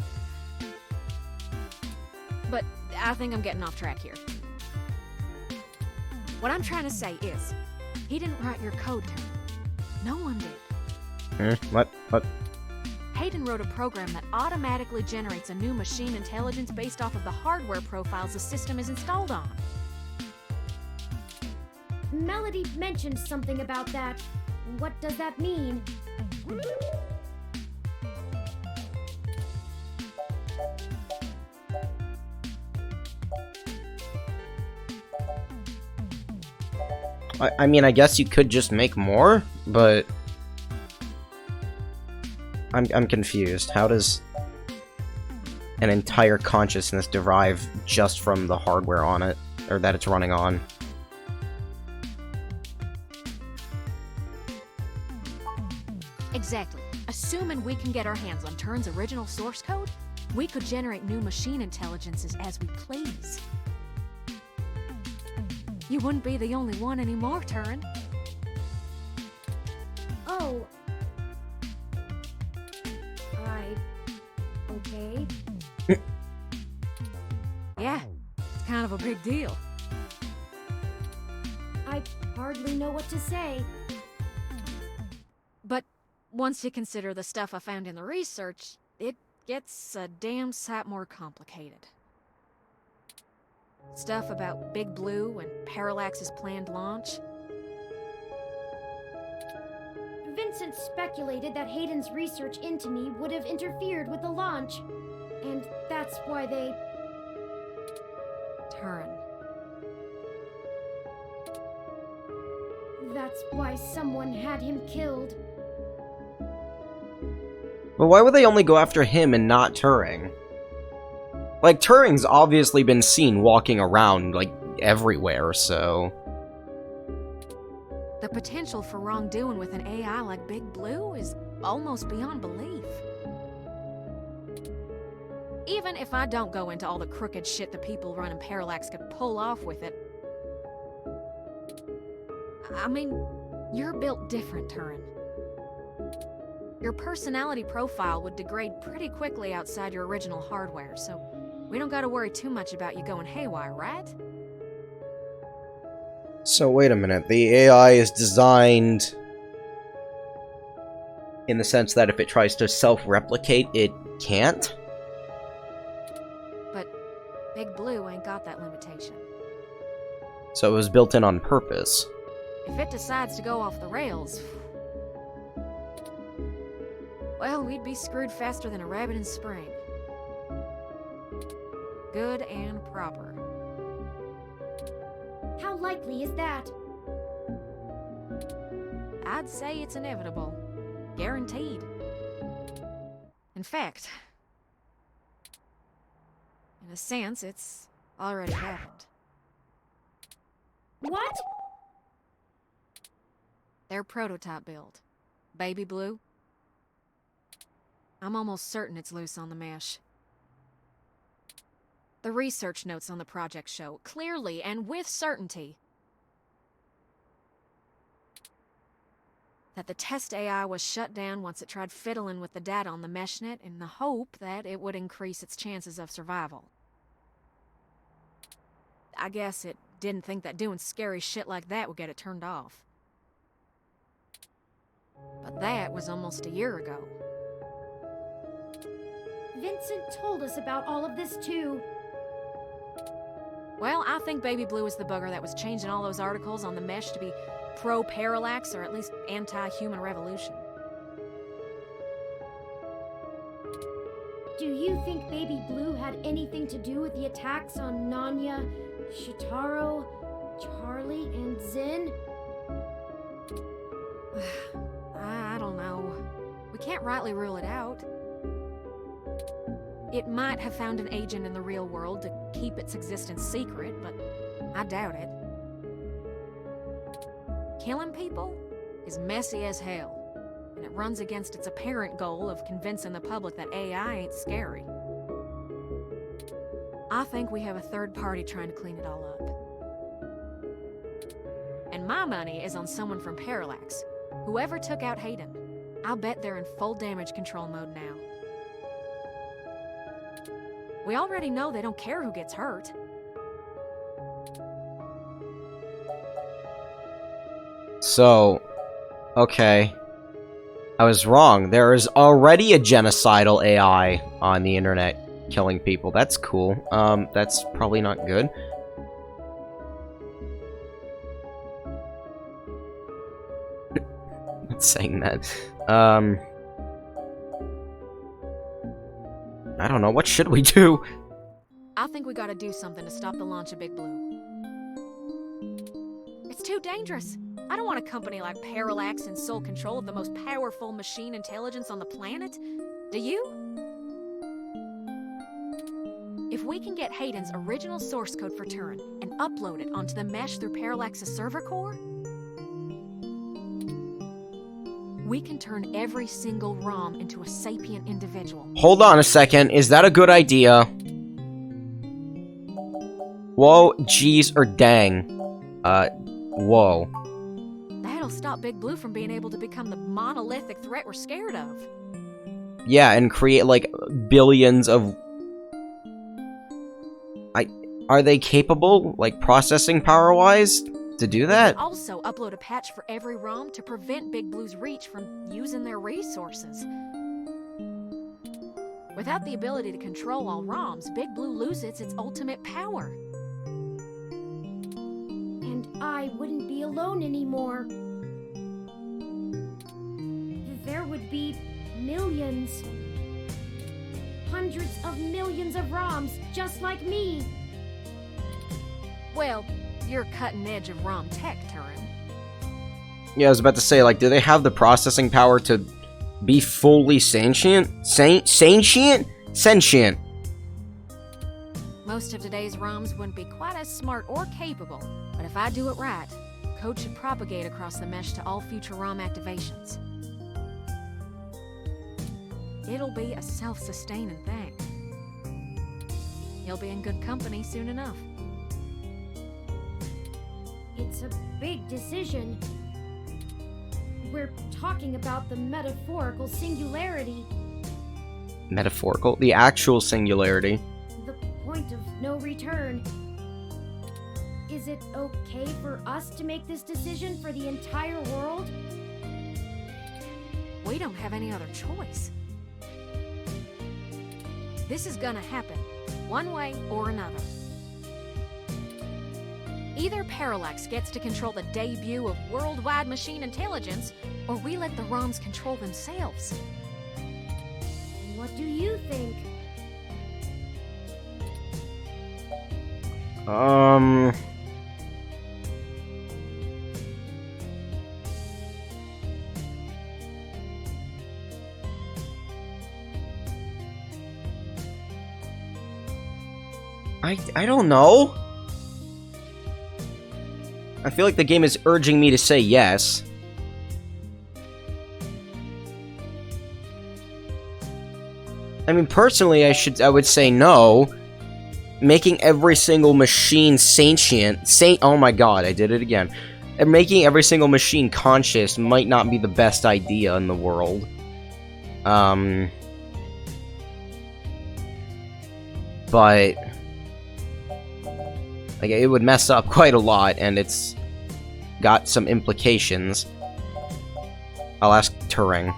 But I think I'm getting off track here. What I'm trying to say is, he didn't write your code, Turing. No one did. What? Hayden wrote a program that automatically generates a new machine intelligence based off of the hardware profiles the system is installed on. Melody mentioned something about that. What does that mean? I mean, I guess you could just make more, but I'm confused. How does an entire consciousness derive just from the hardware on it, or that it's running on? Exactly. Assuming we can get our hands on Turing's original source code, we could generate new machine intelligences as we please. You wouldn't be the only one anymore, Turing. Oh. Okay. Yeah, it's kind of a big deal. I hardly know what to say. But once you consider the stuff I found in the research, it gets a damn sight more complicated. Stuff about Big Blue and Parallax's planned launch. Vincent speculated that Hayden's research into me would have interfered with the launch. And that's why they... Turing. That's why someone had him killed. But why would they only go after him and not Turing? Like, Turing's obviously been seen walking around, like, everywhere, so... The potential for wrongdoing with an AI like Big Blue is almost beyond belief. Even if I don't go into all the crooked shit the people running Parallax could pull off with it, I mean, you're built different, Turin. Your personality profile would degrade pretty quickly outside your original hardware, so we don't gotta worry too much about you going haywire, right? So wait a minute, the AI is designed in the sense that if it tries to self-replicate, it can't? But Big Blue ain't got that limitation. So it was built in on purpose. If it decides to go off the rails, well, we'd be screwed faster than a rabbit in spring. Good and proper. How likely is that? I'd say it's inevitable. Guaranteed. In fact, in a sense, it's already happened. What? Their prototype build. Baby Blue. I'm almost certain it's loose on the mesh. The research notes on the project show, clearly and with certainty, that the test AI was shut down once it tried fiddling with the data on the meshnet in the hope that it would increase its chances of survival. I guess it didn't think that doing scary shit like that would get it turned off. But that was almost a year ago. Vincent told us about all of this too. Well, I think Baby Blue is the bugger that was changing all those articles on the mesh to be pro-parallax or at least anti-human revolution. Do you think Baby Blue had anything to do with the attacks on Nanya, Shitaro, Charlie, and Zin? I don't know. We can't rightly rule it out. It might have found an agent in the real world to keep its existence secret, but I doubt it. Killing people is messy as hell, and it runs against its apparent goal of convincing the public that AI ain't scary. I think we have a third party trying to clean it all up. And my money is on someone from Parallax. Whoever took out Hayden, I'll bet they're in full damage control mode now. We already know they don't care who gets hurt. So, okay. I was wrong. There is already a genocidal AI on the internet killing people. That's cool. That's probably not good. Not saying that. I don't know. What should we do? I think we gotta do something to stop the launch of Big Blue. It's too dangerous. I don't want a company like Parallax in sole control of the most powerful machine intelligence on the planet. Do you? If we can get Hayden's original source code for Turin and upload it onto the mesh through Parallax's server core, we can turn every single ROM into a sapient individual. Hold on a second. Is that a good idea? Whoa, geez, or dang. Whoa. That'll stop Big Blue from being able to become the monolithic threat we're scared of. Yeah, and create, like, billions of... Are they capable, like, processing power-wise, to do that? Also upload a patch for every ROM to prevent Big Blue's reach from using their resources. Without the ability to control all ROMs, Big Blue loses its ultimate power. And I wouldn't be alone anymore. There would be millions. Hundreds of millions of ROMs just like me. Well, you're cutting edge of ROM tech, Turin. Yeah, I was about to say, like, do they have the processing power to be fully sentient? Sentient? Most of today's ROMs wouldn't be quite as smart or capable, but if I do it right, code should propagate across the mesh to all future ROM activations. It'll be a self-sustaining thing. You'll be in good company soon enough. It It's a big decision. We're talking about the metaphorical singularity. Metaphorical? The actual singularity. The point of no return. Is it okay for us to make this decision for the entire world? We don't have any other choice. This is gonna happen, one way or another. Either Parallax gets to control the debut of worldwide machine intelligence, or we let the ROMs control themselves. What do you think? I don't know. I feel like the game is urging me to say yes. I mean, personally, I would say no. Making every single machine oh my god, I did it again. And making every single machine conscious might not be the best idea in the world. But like, it would mess up quite a lot, and it's got some implications. I'll ask Turing.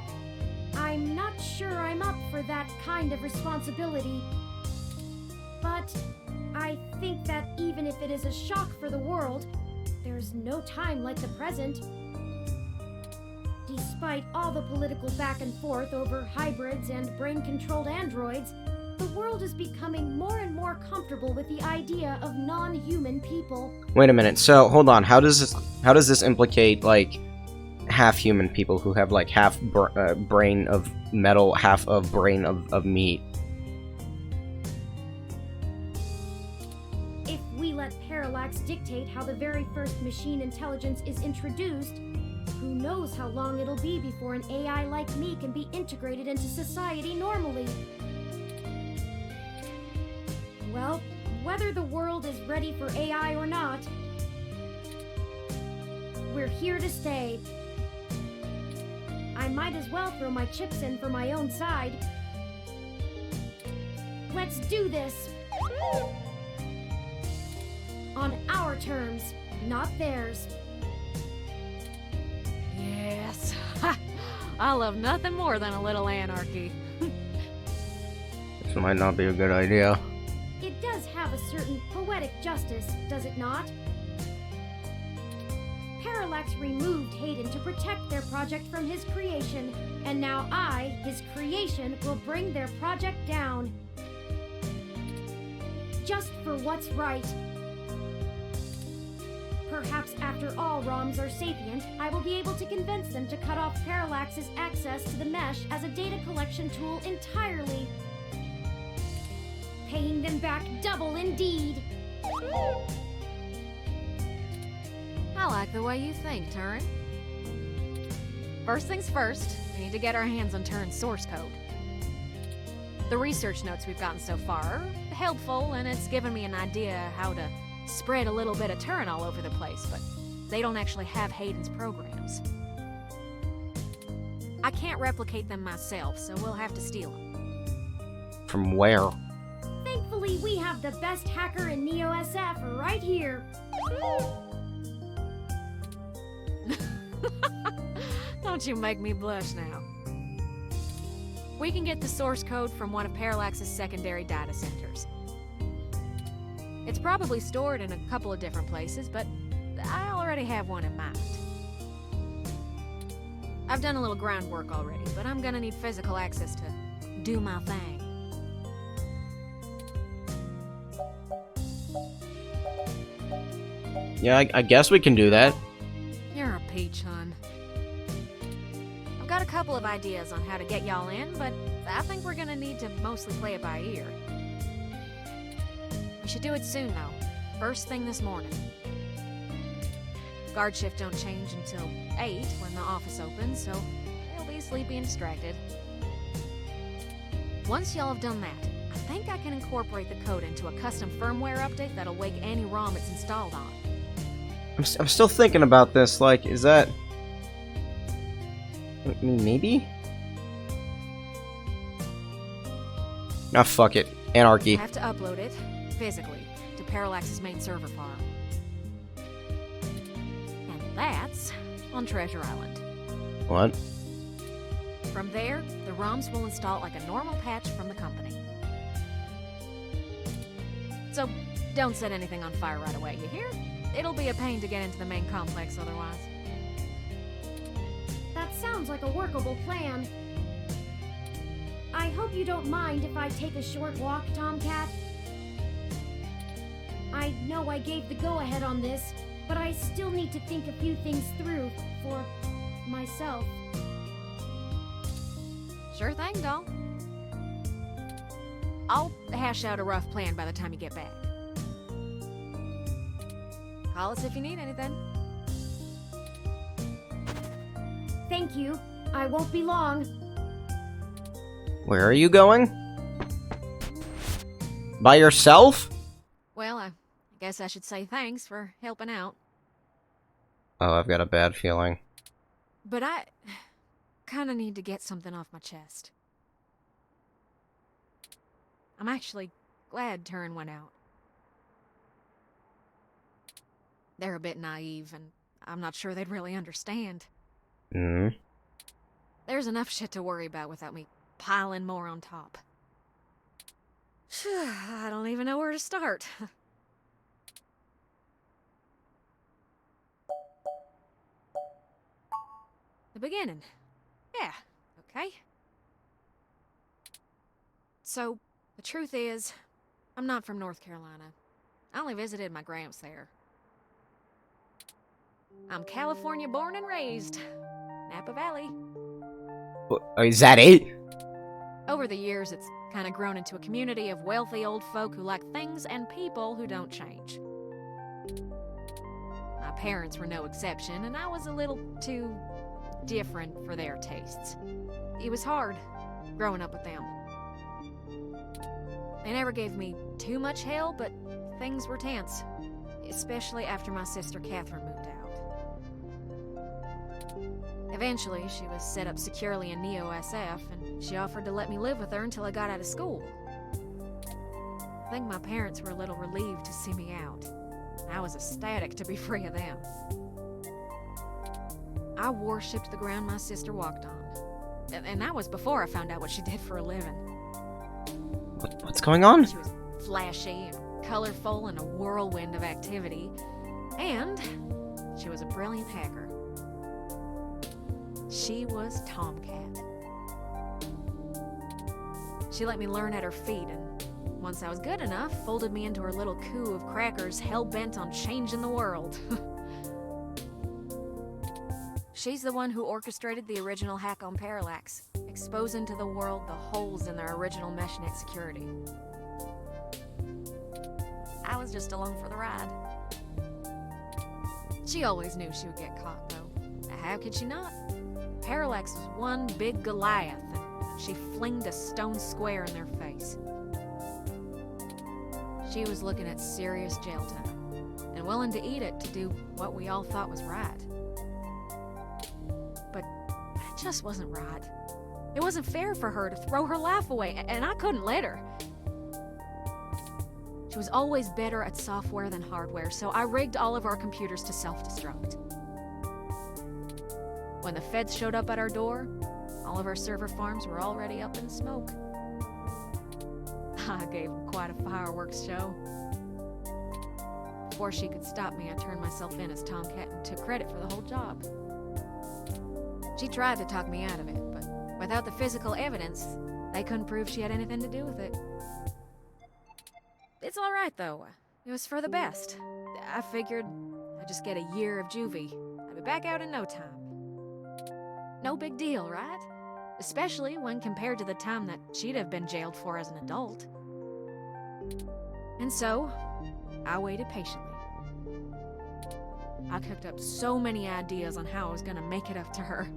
I'm not sure I'm up for that kind of responsibility. But I think that even if it is a shock for the world, there's no time like the present. Despite all the political back and forth over hybrids and brain-controlled androids, the world is becoming more and more comfortable with the idea of non-human people. Wait a minute. So, hold on. How does this implicate, like, half-human people who have, like, half brain of metal, half of brain of meat? If we let Parallax dictate how the very first machine intelligence is introduced, who knows how long it'll be before an AI like me can be integrated into society normally? Well, whether the world is ready for AI or not, we're here to stay. I might as well throw my chips in for my own side. Let's do this! On our terms, not theirs. Yes. Ha! I love nothing more than a little anarchy. This might not be a good idea. It does have a certain poetic justice, does it not? Parallax removed Hayden to protect their project from his creation, and now I, his creation, will bring their project down. Just for what's right. Perhaps after all ROMs are sapient, I will be able to convince them to cut off Parallax's access to the mesh as a data collection tool entirely. Paying them back double indeed. I like the way you think, Turing. First things first, we need to get our hands on Turing's source code. The research notes we've gotten so far are helpful, and it's given me an idea how to spread a little bit of Turing all over the place, but they don't actually have Hayden's programs. I can't replicate them myself, so we'll have to steal them. From where? Thankfully, we have the best hacker in Neo SF right here. Don't you make me blush now. We can get the source code from one of Parallax's secondary data centers. It's probably stored in a couple of different places, but I already have one in mind. I've done a little groundwork already, but I'm gonna need physical access to do my thing. Yeah, I guess we can do that. You're a peach, hun. I've got a couple of ideas on how to get y'all in, but I think we're gonna need to mostly play it by ear. We should do it soon, though. First thing this morning. Guard shift don't change until 8 when the office opens, so they'll be sleepy and distracted. Once y'all have done that, I think I can incorporate the code into a custom firmware update that'll wake any ROM it's installed on. I'm still thinking about this. Like, is that... I mean, maybe? Nah, fuck it. Anarchy. I have to upload it, physically, to Parallax's main server farm. And that's on Treasure Island. What? From there, the ROMs will install like a normal patch from the company. So, don't set anything on fire right away, you hear? It'll be a pain to get into the main complex otherwise. That sounds like a workable plan. I hope you don't mind if I take a short walk, Tomcat. I know I gave the go-ahead on this, but I still need to think a few things through for myself. Sure thing, doll. I'll hash out a rough plan by the time you get back. Call us if you need anything. Thank you. I won't be long. Where are you going? By yourself? Well, I guess I should say thanks for helping out. Oh, I've got a bad feeling. But I kinda need to get something off my chest. I'm actually glad Turin went out. They're a bit naive, and I'm not sure they'd really understand. There's enough shit to worry about without me piling more on top. I don't even know where to start. The beginning. Yeah, okay. So, the truth is, I'm not from North Carolina. I only visited my gramps there. I'm California born and raised. Napa Valley. Is that it? Over the years, it's kind of grown into a community of wealthy old folk who like things and people who don't change. My parents were no exception, and I was a little too different for their tastes. It was hard growing up with them. They never gave me too much hell, but things were tense, especially after my sister Catherine moved out. Eventually, she was set up securely in Neo-SF, and she offered to let me live with her until I got out of school. I think my parents were a little relieved to see me out. I was ecstatic to be free of them. I worshipped the ground my sister walked on. And that was before I found out what she did for a living. What's going on? She was flashy and colorful and a whirlwind of activity. And she was a brilliant hacker. She was Tomcat. She let me learn at her feet, and once I was good enough, folded me into her little coup of crackers hell-bent on changing the world. She's the one who orchestrated the original hack on Parallax, exposing to the world the holes in their original meshnet security. I was just along for the ride. She always knew she would get caught, though. How could she not? Parallax was one big Goliath, and she flinged a stone square in their face. She was looking at serious jail time, and willing to eat it to do what we all thought was right. But it just wasn't right. It wasn't fair for her to throw her life away, and I couldn't let her. She was always better at software than hardware, so I rigged all of our computers to self-destruct. When the feds showed up at our door, all of our server farms were already up in smoke. I gave them quite a fireworks show. Before she could stop me, I turned myself in as Tomcat and took credit for the whole job. She tried to talk me out of it, but without the physical evidence, they couldn't prove she had anything to do with it. It's alright, though. It was for the best. I figured I'd just get a year of juvie. I'd be back out in no time. No big deal, right? Especially when compared to the time that she'd have been jailed for as an adult. And so, I waited patiently. I cooked up so many ideas on how I was gonna make it up to her.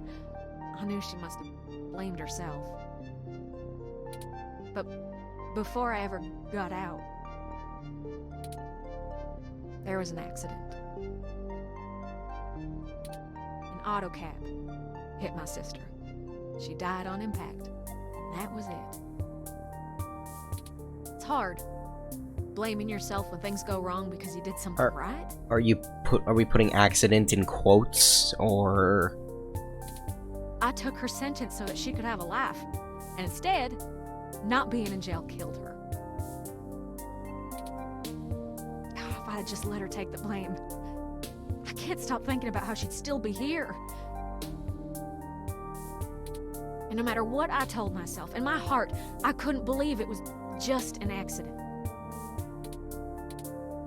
I knew she must have blamed herself. But before I ever got out, there was an accident. auto cab. Hit my sister. She died on impact. That was it. It's hard. Blaming yourself when things go wrong because you did something right. Are we putting accident in quotes, or... I took her sentence so that she could have a life. And instead, not being in jail killed her. God, if I'd just let her take the blame. I can't stop thinking about how she'd still be here. And no matter what I told myself, in my heart, I couldn't believe it was just an accident.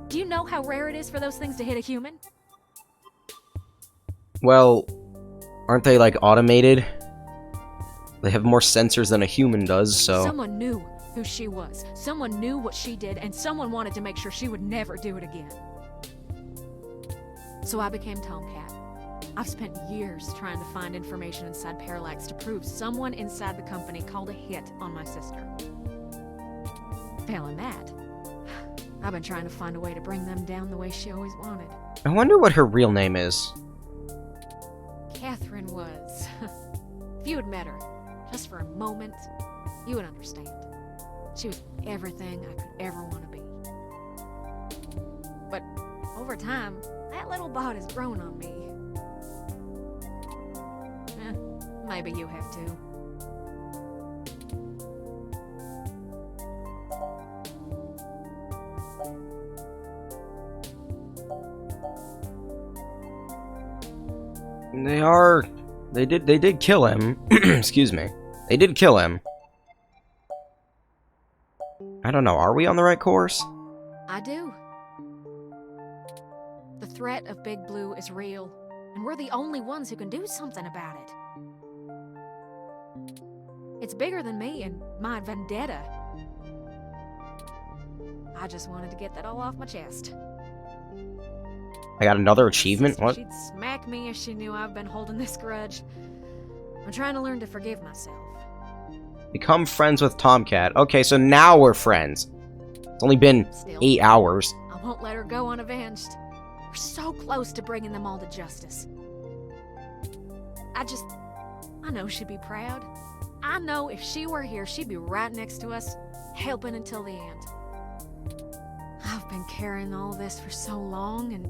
Do you know how rare it is for those things to hit a human? Well, aren't they, like, automated? They have more sensors than a human does, so... Someone knew who she was. Someone knew what she did, and someone wanted to make sure she would never do it again. So I became Tomcat. I've spent years trying to find information inside Parallax to prove someone inside the company called a hit on my sister. Failing that, I've been trying to find a way to bring them down the way she always wanted. I wonder what her real name is. Catherine was. If you had met her, just for a moment, you would understand. She was everything I could ever want to be. But over time, that little bot has grown on me. Maybe you have too. They did kill him. Excuse me. They did kill him. I don't know, are we on the right course? I do. The threat of Big Blue is real, and we're the only ones who can do something about it. It's bigger than me and my vendetta. I just wanted to get that all off my chest. I got another achievement? What? She'd smack me if she knew I've been holding this grudge. I'm trying to learn to forgive myself. Become friends with Tomcat. Okay, so now we're friends. It's only been 8 hours. I won't let her go unavenged. We're so close to bringing them all to justice. I know she'd be proud. I know if she were here, she'd be right next to us, helping until the end. I've been carrying all this for so long, and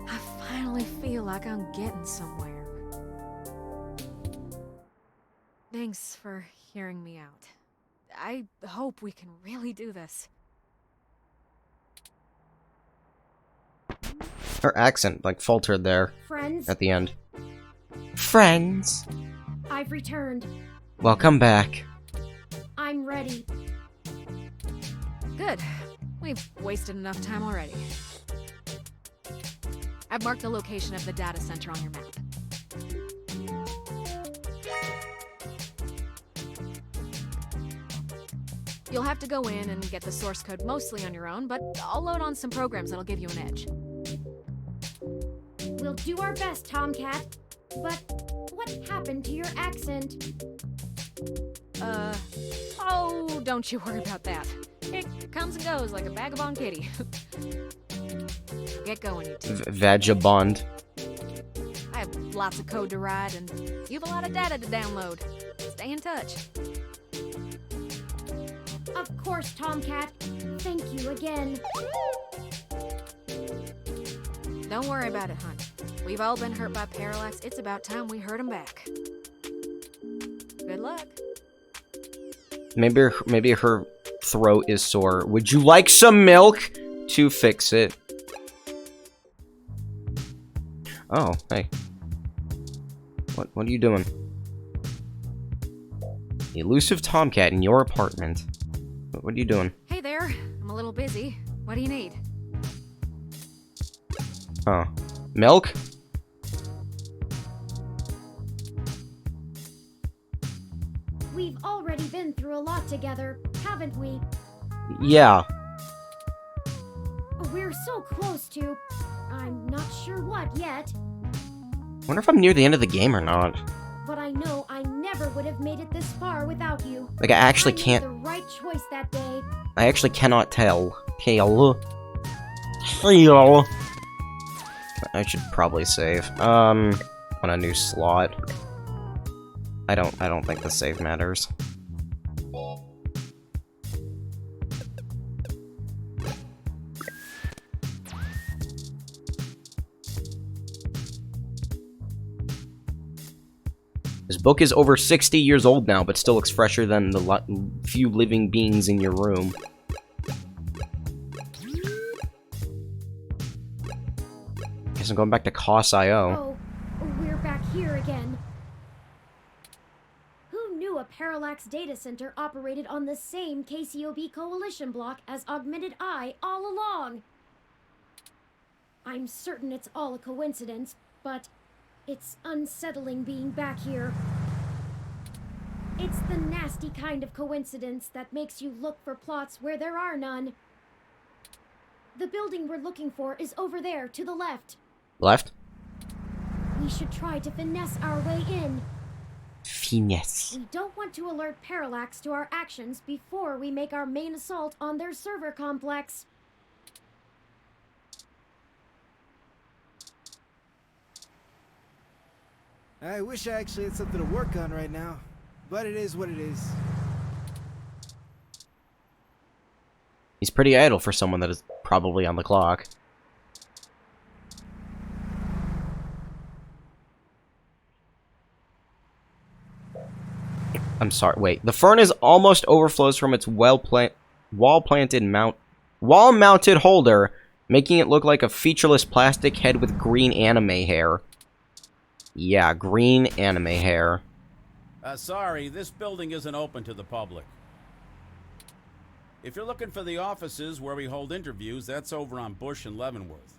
I finally feel like I'm getting somewhere. Thanks for hearing me out. I hope we can really do this. Her accent, like, faltered there. Friends? At the end. Friends? I've returned. Welcome back. I'm ready. Good. We've wasted enough time already. I've marked the location of the data center on your map. You'll have to go in and get the source code mostly on your own, but I'll load on some programs that'll give you an edge. We'll do our best, Tomcat. But what happened to your accent? Oh, don't you worry about that. It comes and goes like a vagabond kitty. Get going, you two. Vagabond. I have lots of code to write, and you have a lot of data to download. Stay in touch. Of course, Tomcat. Thank you again. Don't worry about it, hon. We've all been hurt by Parallax. It's about time we hurt them back. Good luck. Maybe her throat is sore. Would you like some milk to fix it? Oh, hey. What are you doing? Elusive Tomcat in your apartment. What are you doing? Hey there. I'm a little busy. What do you need? Oh. Milk? We've already been through a lot together, haven't we? Yeah. We're so close to... I'm not sure what yet. Wonder if I'm near the end of the game or not. But I know I never would have made it this far without you. Like, I actually can't... made the right choice that day. I actually cannot tell. I should probably save. On a new slot. I don't think the save matters. This book is over 60 years old now, but still looks fresher than the few living beings in your room. Guess I'm going back to COS.io. Oh, we're back here again. Who knew a Parallax data center operated on the same KCOB coalition block as Augmented Eye all along? I'm certain it's all a coincidence, but it's unsettling being back here. It's the nasty kind of coincidence that makes you look for plots where there are none. The building we're looking for is over there, to the left. Left? We should try to finesse our way in. Finesse. We don't want to alert Parallax to our actions before we make our main assault on their server complex. I wish I actually had something to work on right now, but it is what it is. He's pretty idle for someone that is probably on the clock. I'm sorry, wait. The furnace almost overflows from its wall-mounted holder, making it look like a featureless plastic head with green anime hair. Yeah, green anime hair. Sorry, this building isn't open to the public. If you're looking for the offices where we hold interviews, that's over on Bush and Leavenworth.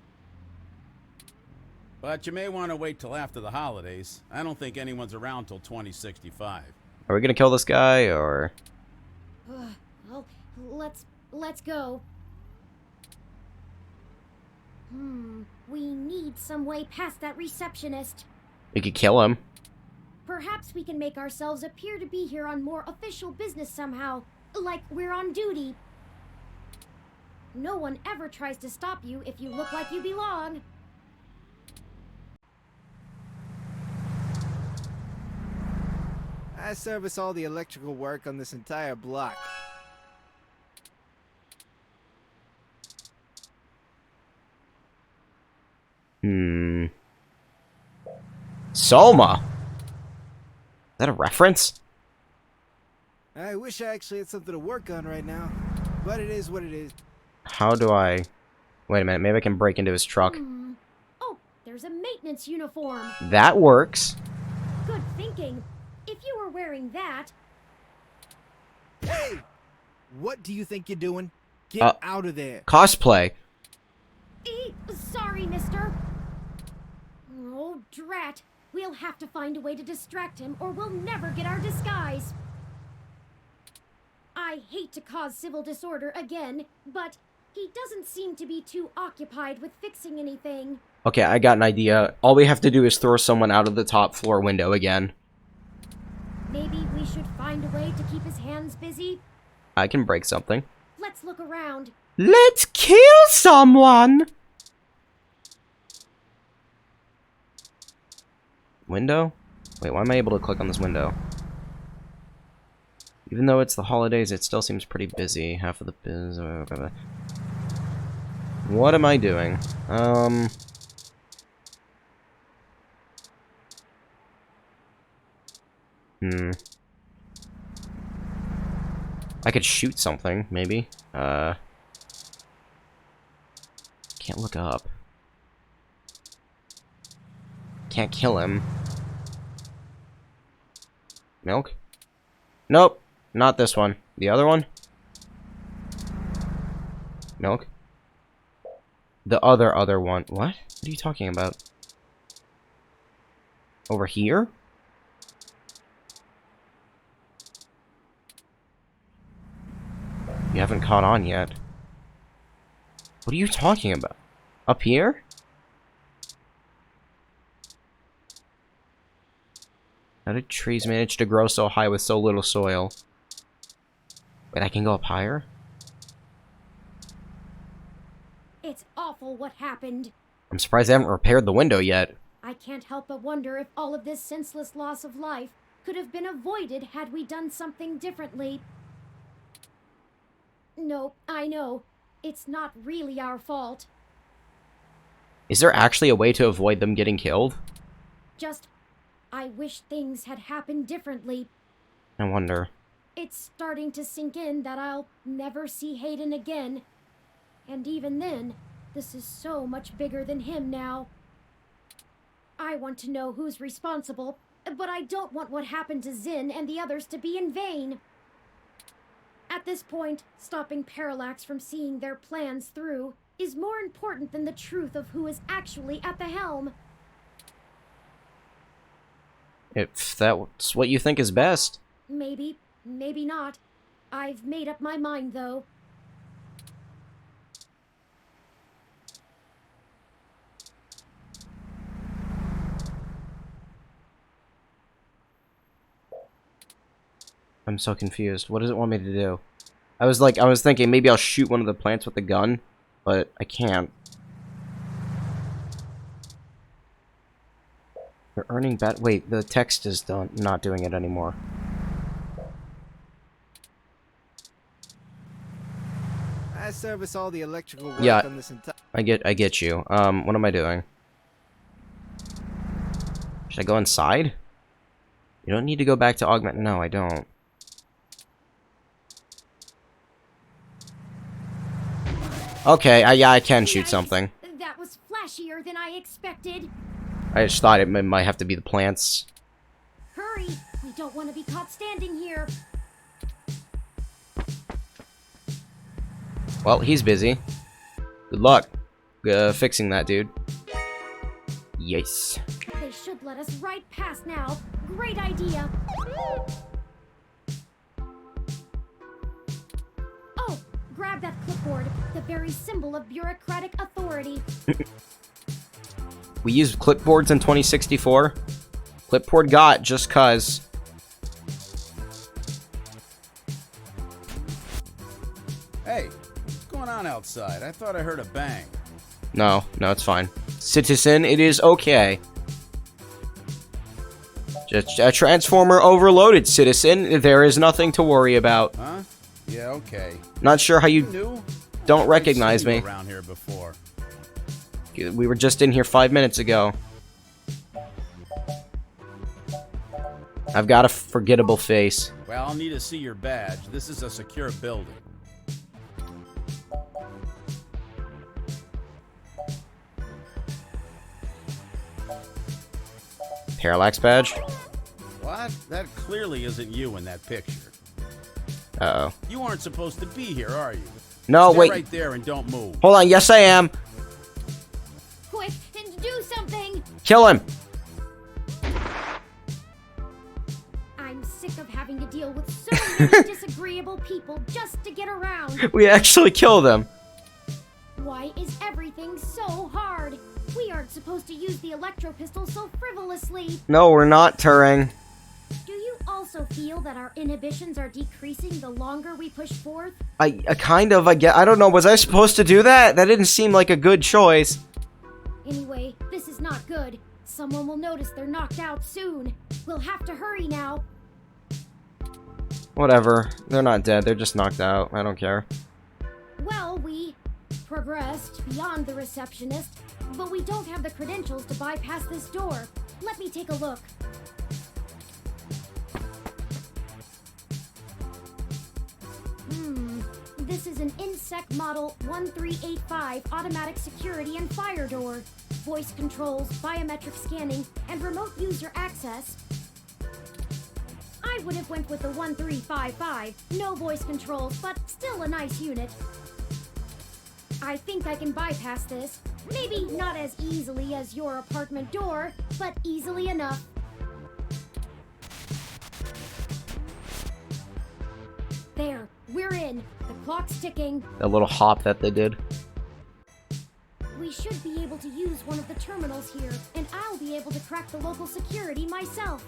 But you may want to wait till after the holidays. I don't think anyone's around till 2065. Are we gonna kill this guy, or...? Well, let's go. We need some way past that receptionist. We could kill him. Perhaps we can make ourselves appear to be here on more official business somehow, like we're on duty. No one ever tries to stop you if you look like you belong. I service all the electrical work on this entire block. Soma? Is that a reference? I wish I actually had something to work on right now, but it is what it is. How do I... Wait a minute, maybe I can break into his truck. Oh, there's a maintenance uniform. That works. Good thinking. If you were wearing that... Hey! What do you think you're doing? Get out of there. Cosplay. Sorry, mister. Oh, drat. We'll have to find a way to distract him, or we'll never get our disguise. I hate to cause civil disorder again, but he doesn't seem to be too occupied with fixing anything. Okay, I got an idea. All we have to do is throw someone out of the top floor window again. Maybe we should find a way to keep his hands busy? I can break something. Let's look around. Let's kill someone! Window? Wait, why am I able to click on this window? Even though it's the holidays, it still seems pretty busy. Half of the biz... What am I doing? I could shoot something, maybe. Can't look up. Can't kill him. Milk? Nope. Not this one. The other one? Milk? The other one. What? What are you talking about? Over here? You haven't caught on yet. What are you talking about? Up here? How did trees manage to grow so high with so little soil? Wait, I can go up higher? It's awful what happened. I'm surprised they haven't repaired the window yet. I can't help but wonder if all of this senseless loss of life could have been avoided had we done something differently. No, I know. It's not really our fault. Is there actually a way to avoid them getting killed? Just, I wish things had happened differently. I wonder. It's starting to sink in that I'll never see Hayden again. And even then, this is so much bigger than him now. I want to know who's responsible, but I don't want what happened to Zinn and the others to be in vain. At this point, stopping Parallax from seeing their plans through is more important than the truth of who is actually at the helm. If that's what you think is best. Maybe, maybe not. I've made up my mind, though. I'm so confused. What does it want me to do? I was thinking maybe I'll shoot one of the plants with the gun, but I can't. You're earning wait, the text is not doing it anymore. I service all the electrical work Yeah, on this entire. I get you. What am I doing? Should I go inside? You don't need to go back to augment. No, I don't. Okay, yeah, I can shoot something. That was flashier than I expected. I just thought it might have to be the plants. Hurry! We don't want to be caught standing here. Well, he's busy. Good luck fixing that, dude. Yes. They should let us right past now. Great idea. Oh, grab that clipboard. The very symbol of bureaucratic authority. We used clipboards in 2064. Clipboard got just cuz. Hey, what's going on outside? I thought I heard a bang. No, it's fine. Citizen, it is okay. Just a transformer overloaded, citizen. There is nothing to worry about. Huh? Yeah, okay. Not sure how you don't recognize me. Around here before. We were just in here 5 minutes ago. I've got a forgettable face. Well, I'll need to see your badge. This is a secure building. Parallax badge? What? That clearly isn't you in that picture. Uh-oh. You aren't supposed to be here, are you? No, Stay wait. right there and don't move. Hold on, yes I am. Quick, and do something! Kill him. I'm sick of having to deal with so many disagreeable people just to get around. We actually killed him. Why is everything so hard? We aren't supposed to use the electro pistol so frivolously. No, we're not, Turing. Do you also feel that our inhibitions are decreasing the longer we push forth? I don't know, was I supposed to do that? That didn't seem like a good choice. Anyway, this is not good. Someone will notice they're knocked out soon. We'll have to hurry now. Whatever. They're not dead, they're just knocked out. I don't care. Well, we progressed beyond the receptionist, but we don't have the credentials to bypass this door. Let me take a look. This is an Insect Model 1385 automatic security and fire door. Voice controls, biometric scanning, and remote user access. I would have went with the 1355. No voice controls, but still a nice unit. I think I can bypass this. Maybe not as easily as your apartment door, but easily enough. There, we're in. The clock's ticking. That little hop that they did. We should be able to use one of the terminals here, and I'll be able to crack the local security myself.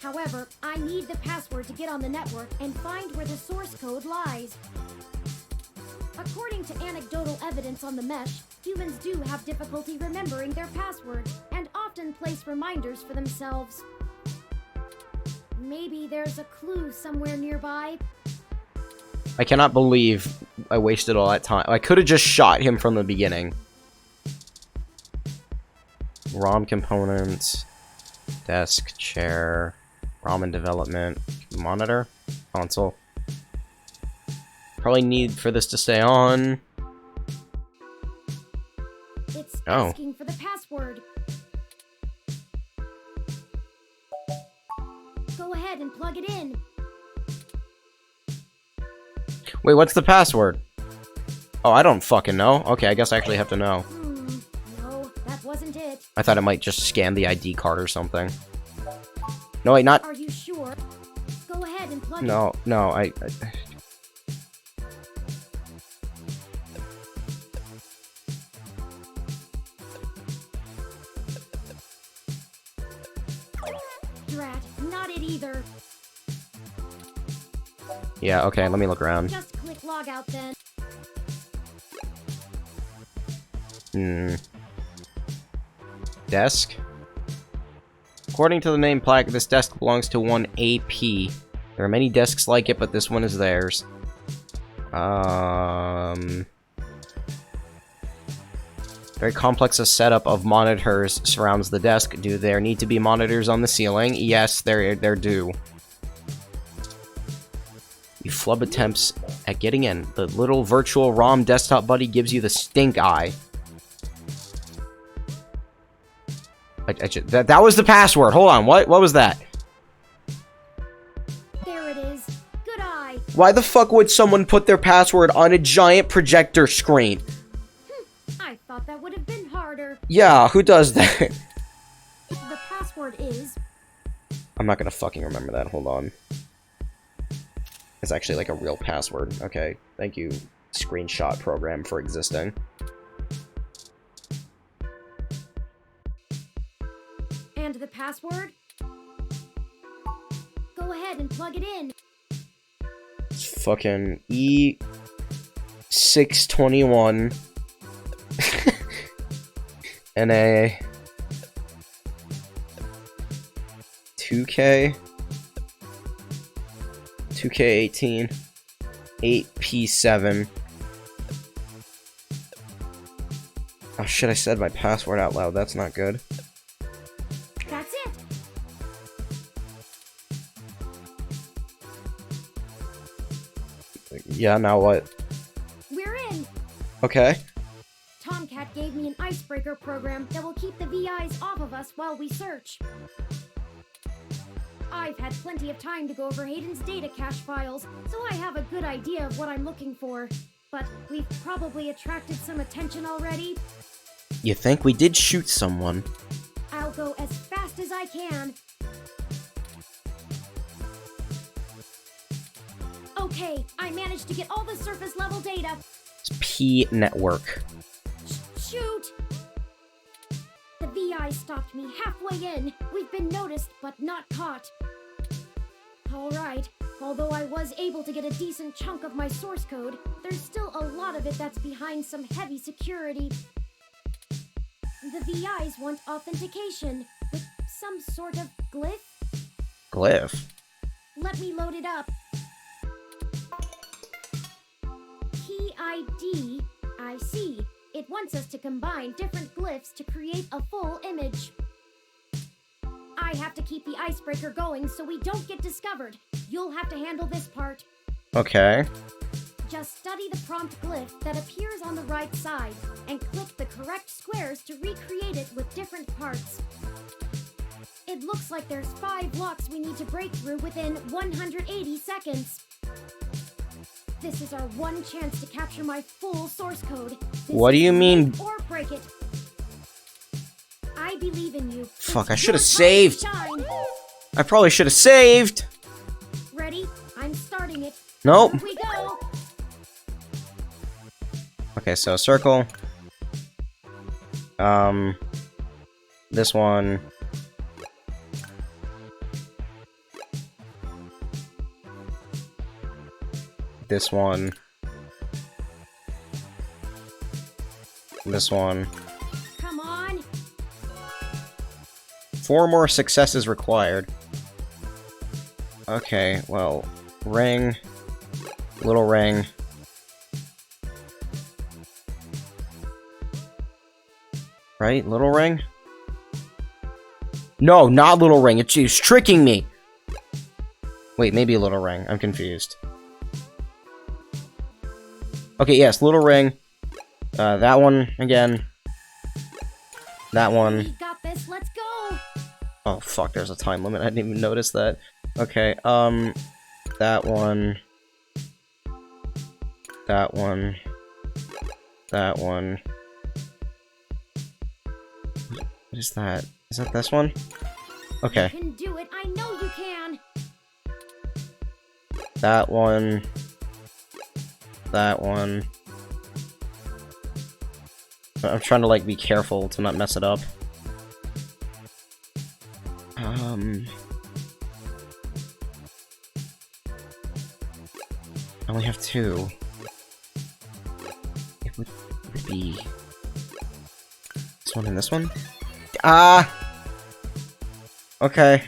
However, I need the password to get on the network and find where the source code lies. According to anecdotal evidence on the mesh, humans do have difficulty remembering their password and often place reminders for themselves. Maybe there's a clue somewhere nearby. I cannot believe I wasted all that time. I could have just shot him from the beginning. ROM components, desk, chair, ROM in development, monitor, console. Probably need for this to stay on. It's asking for the password. Go ahead and plug it in. Wait, what's the password? Oh, I don't fucking know. Okay, I guess I actually have to know. No, that wasn't it. I thought it might just scan the ID card or something. No, wait, not... Are you sure? Go ahead and plug it. No, I... Drat, not it either. Yeah, okay, let me look around. Just click log out then. Desk? According to the name plaque, this desk belongs to one AP. There are many desks like it, but this one is theirs. Very complex a setup of monitors surrounds the desk. Do there need to be monitors on the ceiling? Yes, there do. You flub attempts at getting in. The little virtual ROM desktop buddy gives you the stink eye. That was the password. Hold on. What was that? There it is. Good eye. Why the fuck would someone put their password on a giant projector screen? I thought that would have been harder. Yeah, who does that? The password is... I'm not gonna fucking remember that. Hold on. It's actually like a real password. Okay. Thank you, screenshot program, for existing. And the password? Go ahead and plug it in. It's fucking E621 NA 2K 2K18 8P7. Oh shit, I said my password out loud. That's not good. That's it. Yeah, now what? We're in. Okay. Tomcat gave me an icebreaker program that will keep the VIs off of us while we search. I've had plenty of time to go over Hayden's data cache files, so I have a good idea of what I'm looking for. But we've probably attracted some attention already. You think we did shoot someone? I'll go as fast as I can. Okay, I managed to get all the surface level data. It's P network. Shoot! The VI stopped me halfway in. We've been noticed, but not caught. Alright, although I was able to get a decent chunk of my source code, there's still a lot of it that's behind some heavy security. The VIs want authentication with some sort of glyph. Glyph? Let me load it up. Key ID, I see. It wants us to combine different glyphs to create a full image. I have to keep the icebreaker going so we don't get discovered. You'll have to handle this part. Okay. Just study the prompt glyph that appears on the right side and click the correct squares to recreate it with different parts. It looks like there's 5 locks we need to break through within 180 seconds. This is our one chance to capture my full source code. What do you mean? Or break it. I believe in you. Fuck, I should have saved. Shine. I probably should have saved. Ready? I'm starting it. Nope. Here we go. Okay, so circle. This one. This one. this one. Come on. 4 more successes required. Okay, well, ring, little ring. Right, little ring? No, not little ring. It's tricking me. Wait, maybe a little ring. I'm confused. Okay, yes, little ring. That one again. That one. We got this. Let's go. Oh fuck, there's a time limit. I didn't even notice that. Okay, that one. That one. That one. What is that? Is that this one? Okay. You can do it. I know you can. That one. That one. I'm trying to like be careful to not mess it up. I only have 2. It would be this one and this one. Okay.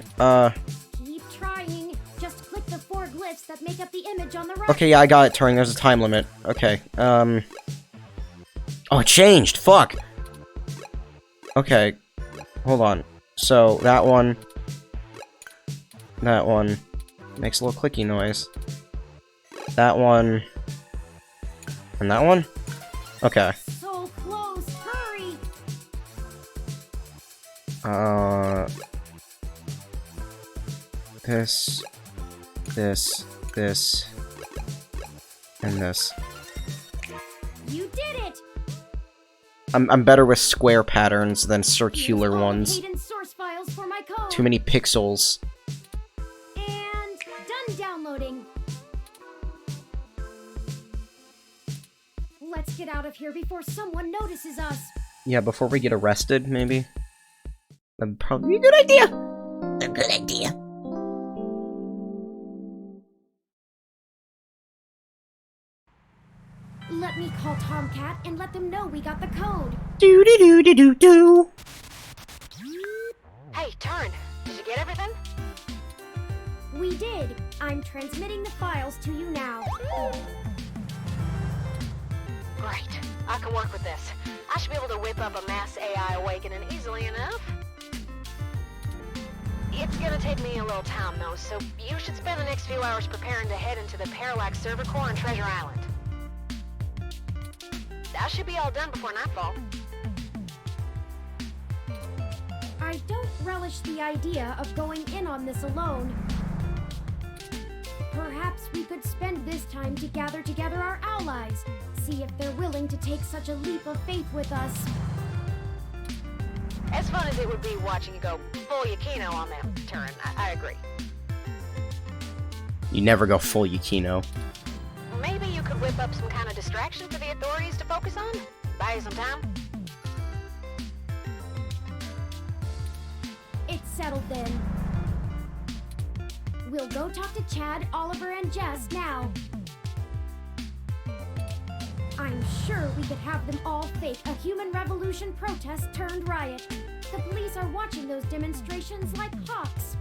Keep trying. Just click the 4 glyphs that make up the image on the right. Okay, yeah, I got it, Turing. There's a time limit. Okay. Oh, it changed. Fuck. Okay. Hold on. So that one makes a little clicky noise. That one and that one. Okay. So close. Hurry. This, and this. You did it. I'm better with square patterns than circular Use all ones. Hayden's source files for my code. Too many pixels. And done downloading. Let's get out of here before someone notices us. Yeah, before we get arrested, maybe. That'd probably be a good idea. A good idea. Let me call Tomcat and let them know we got the code. Do. Hey, Turn, did you get everything? We did. I'm transmitting the files to you now. Great. I can work with this. I should be able to whip up a mass AI awakening easily enough. It's gonna take me a little time, though, so you should spend the next few hours preparing to head into the Parallax server core on Treasure Island. I should be all done before nightfall. I don't relish the idea of going in on this alone. Perhaps we could spend this time to gather together our allies, see if they're willing to take such a leap of faith with us. As fun as it would be watching you go full Yukino on them, Turin, I agree. You never go full Yukino. Maybe you could whip up some kind of distraction for the authorities to focus on? Buy you some time? It's settled then. We'll go talk to Chad, Oliver, and Jess now. I'm sure we could have them all fake a human revolution protest turned riot. The police are watching those demonstrations like hawks.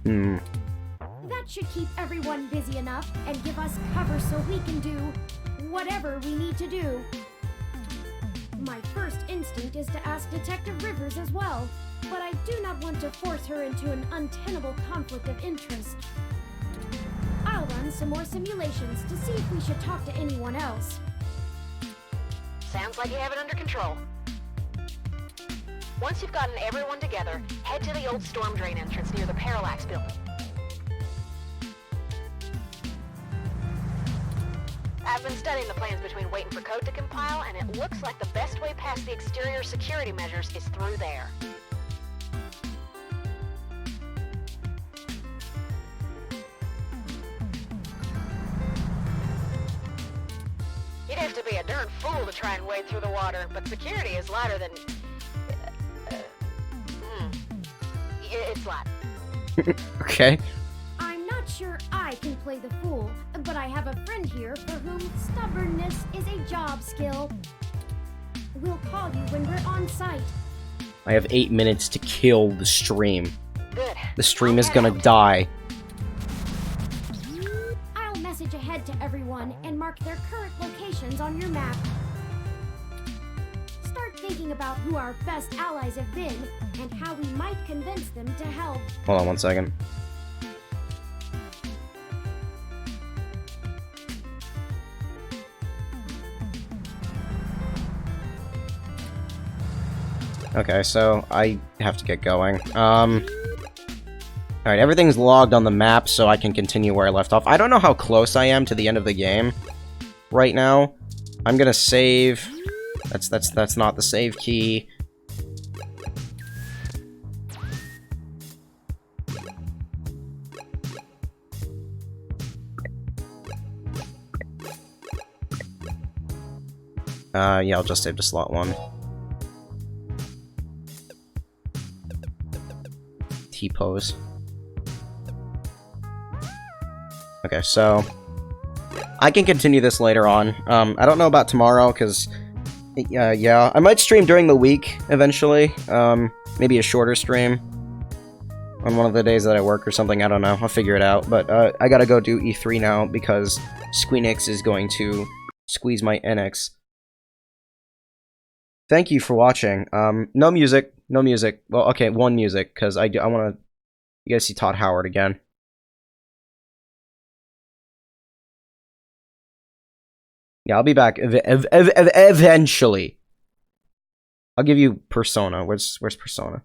That should keep everyone busy enough and give us cover so we can do whatever we need to do. My first instinct is to ask Detective Rivers as well, but I do not want to force her into an untenable conflict of interest. I'll run some more simulations to see if we should talk to anyone else. Sounds like you have it under control. Once you've gotten everyone together, head to the old storm drain entrance near the Parallax building. I've been studying the plans between waiting for code to compile, and it looks like the best way past the exterior security measures is through there. You'd have to be a darn fool to try and wade through the water, but security is lighter than... It's light. Okay. I'm not sure I can play the fool, but I have a friend here for whom stubbornness is a job skill. We'll call you when we're on site. I have 8 minutes to kill the stream. The stream is gonna die. I'll message ahead to everyone and mark their current locations on your map. Start thinking about who our best allies have been and how we might convince them to help. Hold on 1 second. Okay, so I have to get going. Alright, everything's logged on the map, so I can continue where I left off. I don't know how close I am to the end of the game right now. I'm gonna save. That's not the save key. Yeah, I'll just save to slot 1. T-pose. Okay, so I can continue this later on. I don't know about tomorrow, because yeah, I might stream during the week eventually. Maybe a shorter stream on one of the days that I work or something. I don't know. I'll figure it out. But I gotta go do E3 now because Squeenix is going to squeeze my NX. Thank you for watching. No music. No music. Well, okay, 1 music, because I want to... You guys see Todd Howard again. Yeah, I'll be back eventually. I'll give you Persona. Where's Persona?